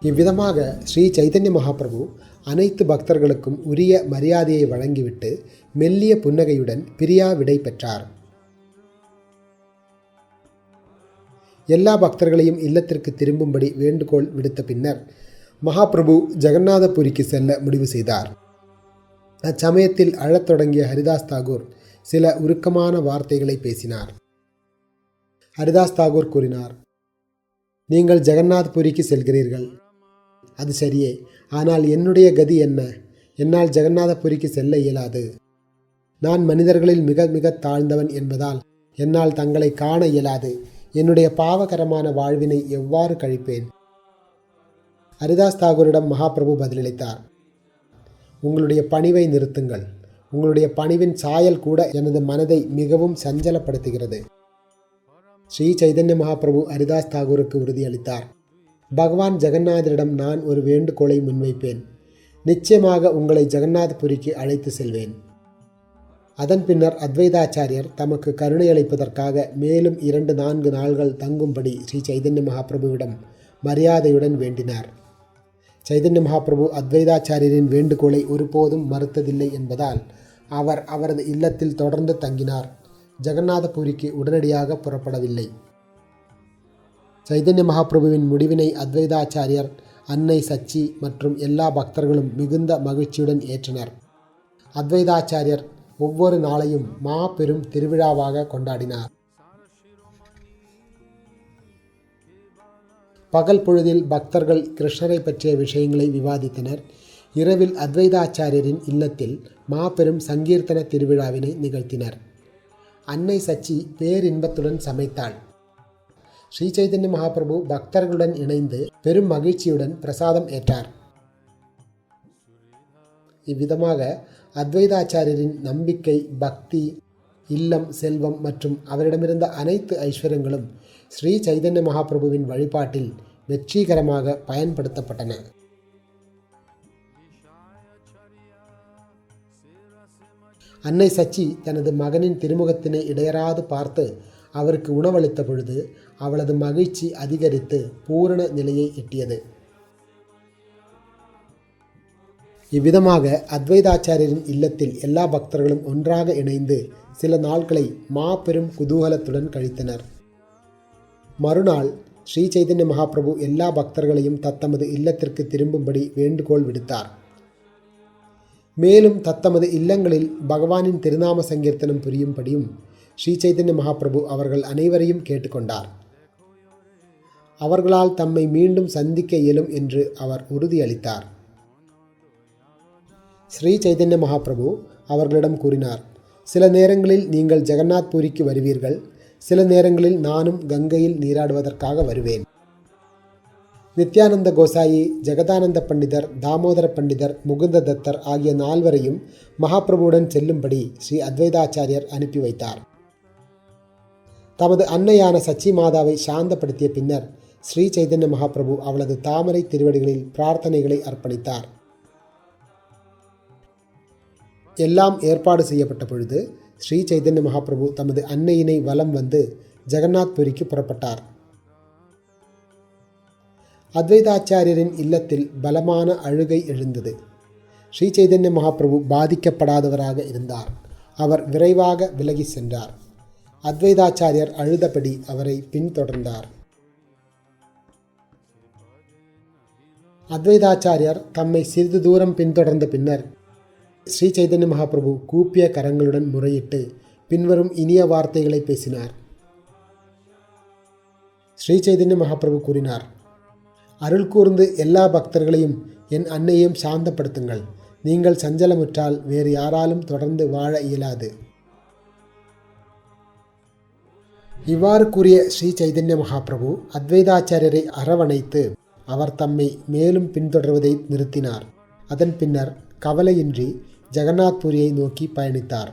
இவ்விதமாக ஸ்ரீ சைதன்ய மகாபிரபு அனைத்து பக்தர்களுக்கும் உரிய மரியாதையை வழங்கிவிட்டு மெல்லிய புன்னகையுடன் பிரியா விடை பெற்றார். எல்லா பக்தர்களையும் இல்லத்திற்கு திரும்பும்படி வேண்டுகோள் விடுத்த பின்னர் மகாபிரபு ஜெகநாதபுரிக்கு செல்ல முடிவு செய்தார். அச்சமயத்தில் அழத் தொடங்கிய ஹரிதாஸ் தாகூர் சில உருக்கமான வார்த்தைகளை பேசினார். ஹரிதாஸ் தாகூர் கூறினார், நீங்கள் ஜெகநாத்புரிக்கு செல்கிறீர்கள், அது சரியே. ஆனால் என்னுடைய கதி என்ன? என்னால் ஜெகநாதபுரிக்கு செல்ல இயலாது. நான் மனிதர்களில் மிக மிக தாழ்ந்தவன் என்பதால் என்னால் தங்களை காண இயலாது. என்னுடைய பாவகரமான வாழ்வினை எவ்வாறு கழிப்பேன்? ஹரிதாஸ் தாகூரிடம் மகாபிரபு பதிலளித்தார், உங்களுடைய பணிவை நிறுத்துங்கள். உங்களுடைய பணிவின் சாயல் கூட எனது மனதை மிகவும் சஞ்சலப்படுத்துகிறது. ஸ்ரீ சைதன்ய மகாபிரபு ஹரிதாஸ் தாகூருக்கு உறுதியளித்தார், பகவான் ஜெகநாதரிடம் நான் ஒரு வேண்டுகோளை முன்வைப்பேன். நிச்சயமாக உங்களை ஜெகநாத்புரிக்கு அழைத்து செல்வேன். அதன் பின்னர் அத்வைதாச்சாரியர் தமக்கு கருணை அளிப்பதற்காக மேலும் 2-4 நாள்கள் தங்கும்படி ஸ்ரீ சைதன்ய மகாபிரபுவிடம் மரியாதையுடன் வேண்டினார். சைதன்ய மகாபிரபு அத்வைதாச்சாரியரின் வேண்டுகோளை ஒருபோதும் மறுத்ததில்லை என்பதால் அவர் அவரது இல்லத்தில் தொடர்ந்து தங்கினார். ஜெகநாதபுரிக்கு உடனடியாக புறப்படவில்லை. சைதன்ய மகாபிரபுவின் முடிவினை அத்வைதாச்சாரியர், அன்னை சச்சி மற்றும் எல்லா பக்தர்களும் மிகுந்த மகிழ்ச்சியுடன் ஏற்றனர். அத்வைதாச்சாரியர் ஒவ்வொரு நாளையும் மாபெரும் திருவிழாவாக கொண்டாடினார். பகல் பொழுதில் பக்தர்கள் கிருஷ்ணரை பற்றிய விஷயங்களை விவாதித்தனர். இரவில் அத்வைதாச்சாரியரின் இல்லத்தில் மாபெரும் சங்கீர்த்தன திருவிழாவினை நிகழ்த்தினர். அன்னை சச்சி பேரின்பத்துடன் சமைத்தாள். ஸ்ரீ சைதன்ய மகாபிரபு பக்தர்களுடன் இணைந்து பெரும் மகிழ்ச்சியுடன் பிரசாதம் ஏற்றார். இவ்விதமாக அத்வைதாச்சாரியரின் நம்பிக்கை, பக்தி, இல்லம், செல்வம் மற்றும் அவரிடமிருந்த அனைத்து ஐஸ்வர்யங்களும் ஸ்ரீ சைதன்ய மகாபிரபுவின் வழிபாட்டில் வெற்றிகரமாக பயன்படுத்தப்பட்டன. அன்னை சச்சி தனது மகனின் திருமுகத்தினை இடையராது பார்த்து அவருக்கு உணவளித்த பொழுது அவளது மகிழ்ச்சி அதிகரித்து பூரண நிலையை எட்டியது. இவ்விதமாக அத்வைதாச்சாரியரின் இல்லத்தில் எல்லா பக்தர்களும் ஒன்றாக இணைந்து சில நாட்களை மாபெரும் குதூகலத்துடன் கழித்தனர். மறுநாள் ஸ்ரீ சைதன்ய மகாபிரபு எல்லா பக்தர்களையும் தத்தமது இல்லத்திற்கு திரும்பும்படி வேண்டுகோள் விடுத்தார். மேலும் தத்தமது இல்லங்களில் பகவானின் திருநாம சங்கீர்த்தனம் புரியும்படியும் ஸ்ரீ சைதன்ய மகாபிரபு அவர்கள் அனைவரையும் கேட்டுக்கொண்டார். அவர்களால் தம்மை மீண்டும் சந்திக்க இயலும் என்று அவர் உறுதியளித்தார். ஸ்ரீ சைதன்ய மகாபிரபு அவர்களிடம் கூறினார், சில நேரங்களில் நீங்கள் ஜெகநாத் பூரிக்கு வருவீர்கள், சில நேரங்களில் நானும் கங்கையில் நீராடுவதற்காக வருவேன். நித்யானந்த கோசாயி, ஜெகதானந்த பண்டிதர், தாமோதர பண்டிதர், முகுந்த தத்தர் ஆகிய 4வரையும் மகாபிரபுவுடன் செல்லும்படி ஸ்ரீ அத்வைதாச்சாரியர் அனுப்பி வைத்தார். தமது அன்னையான சச்சி மாதாவை சாந்தப்படுத்திய பின்னர் ஸ்ரீ சைதன்ய மகாபிரபு அவளது தாமரை திருவடிகளில் பிரார்த்தனைகளை அர்ப்பணித்தார். எல்லாம் ஏற்பாடு செய்யப்பட்ட பொழுது ஸ்ரீ சைதன்ய மகாபிரபு தமது அன்னையினை வலம் வந்து ஜெகநாத் புரிக்கு புறப்பட்டார். அத்வைதாச்சாரியரின் இல்லத்தில் பலமான அழுகை எழுந்தது. ஸ்ரீ சைதன்ய மகாபிரபு பாதிக்கப்படாதவராக இருந்தார். அவர் விரைவாக விலகி சென்றார். அத்வைதாச்சாரியர் அழுதபடி அவரை பின்தொடர்ந்தார். அத்வைதாச்சாரியர் தம்மை சிறிது தூரம் பின்தொடர்ந்த பின்னர் ஸ்ரீ சைதன்ய மகாபிரபு கூப்பிய கரங்களுடன் முறையிட்டு பின்வரும் இனிய வார்த்தைகளை பேசினார். ஸ்ரீ சைதன்ய மகாபிரபு கூறினார், அருள் கூர்ந்து எல்லா பக்தர்களையும் என் அன்னையையும் சாந்தப்படுத்துங்கள். நீங்கள் சஞ்சலமுற்றால் வேறு யாராலும் தொடர்ந்து வாழ இயலாது. இவ்வாறு கூறிய ஸ்ரீ சைதன்ய மகாபிரபு அத்வைதாச்சாரியரை அரவணைத்து அவர் தம்மை மேலும் பின்தொடர்வதை நிறுத்தினார். அதன் பின்னர் கவலையின்றி ஜெகநாத் பூரியை நோக்கி பயணித்தார்.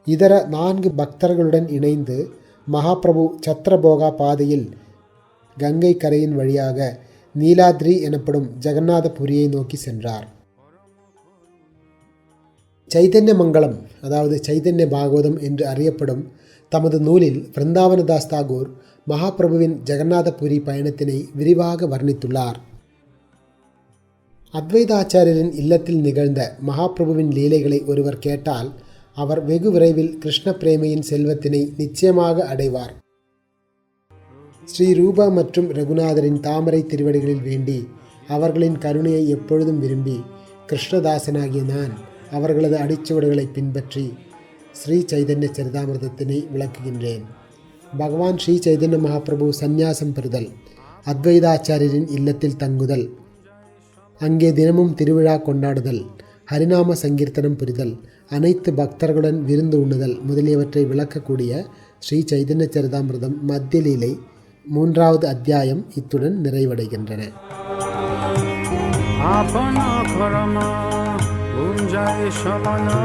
இதர 4 பக்தர்களுடன் இணைந்து மகாபிரபு சத்ரபோகா பாதையில் கங்கை கரையின் வழியாக நீலாத்ரி எனப்படும் ஜெகநாத புரியை நோக்கி சென்றார். சைதன்ய மங்கலம், அதாவது சைதன்ய பாகவதம் என்று அறியப்படும் தமது நூலில் விருந்தாவனதாஸ் தாகூர் மகாபிரபுவின் ஜெகநாத புரி பயணத்தினை விரிவாக வர்ணித்துள்ளார். அத்வைதாச்சாரியரின் இல்லத்தில் நிகழ்ந்த மகாபிரபுவின் லீலைகளை ஒருவர் கேட்டால் அவர் வெகு விரைவில் கிருஷ்ண பிரேமையின் செல்வத்தினை நிச்சயமாக அடைவார். ஸ்ரீ ரூபா மற்றும் ரகுநாதரின் தாமரை திருவடிகளில் வேண்டி அவர்களின் கருணையை எப்பொழுதும் விரும்பி கிருஷ்ணதாசனாகிய நான் அவர்களது அடிச்சுவடுகளை பின்பற்றி ஸ்ரீ சைதன்ய சரிதாமிர்தத்தினை விளக்குகின்றேன். பகவான் ஸ்ரீ சைதன்ய மகாபிரபு சந்நியாசம் பெறுதல், அத்வைதாச்சாரியரின் இல்லத்தில் தங்குதல், அங்கே தினமும் திருவிழா கொண்டாடுதல், ஹரிநாம சங்கீர்த்தனம் புரிதல், அனைத்து பக்தர்களுடன் விருந்து உண்ணுதல் முதலியவற்றை விளக்கக்கூடிய ஸ்ரீ சைதன்ய சரிதாமிர்தம் மத்திய லீலை 3வது அத்தியாயம் இத்துடன் நிறைவடைகின்றன. आपना कर्म गुंजाय शमना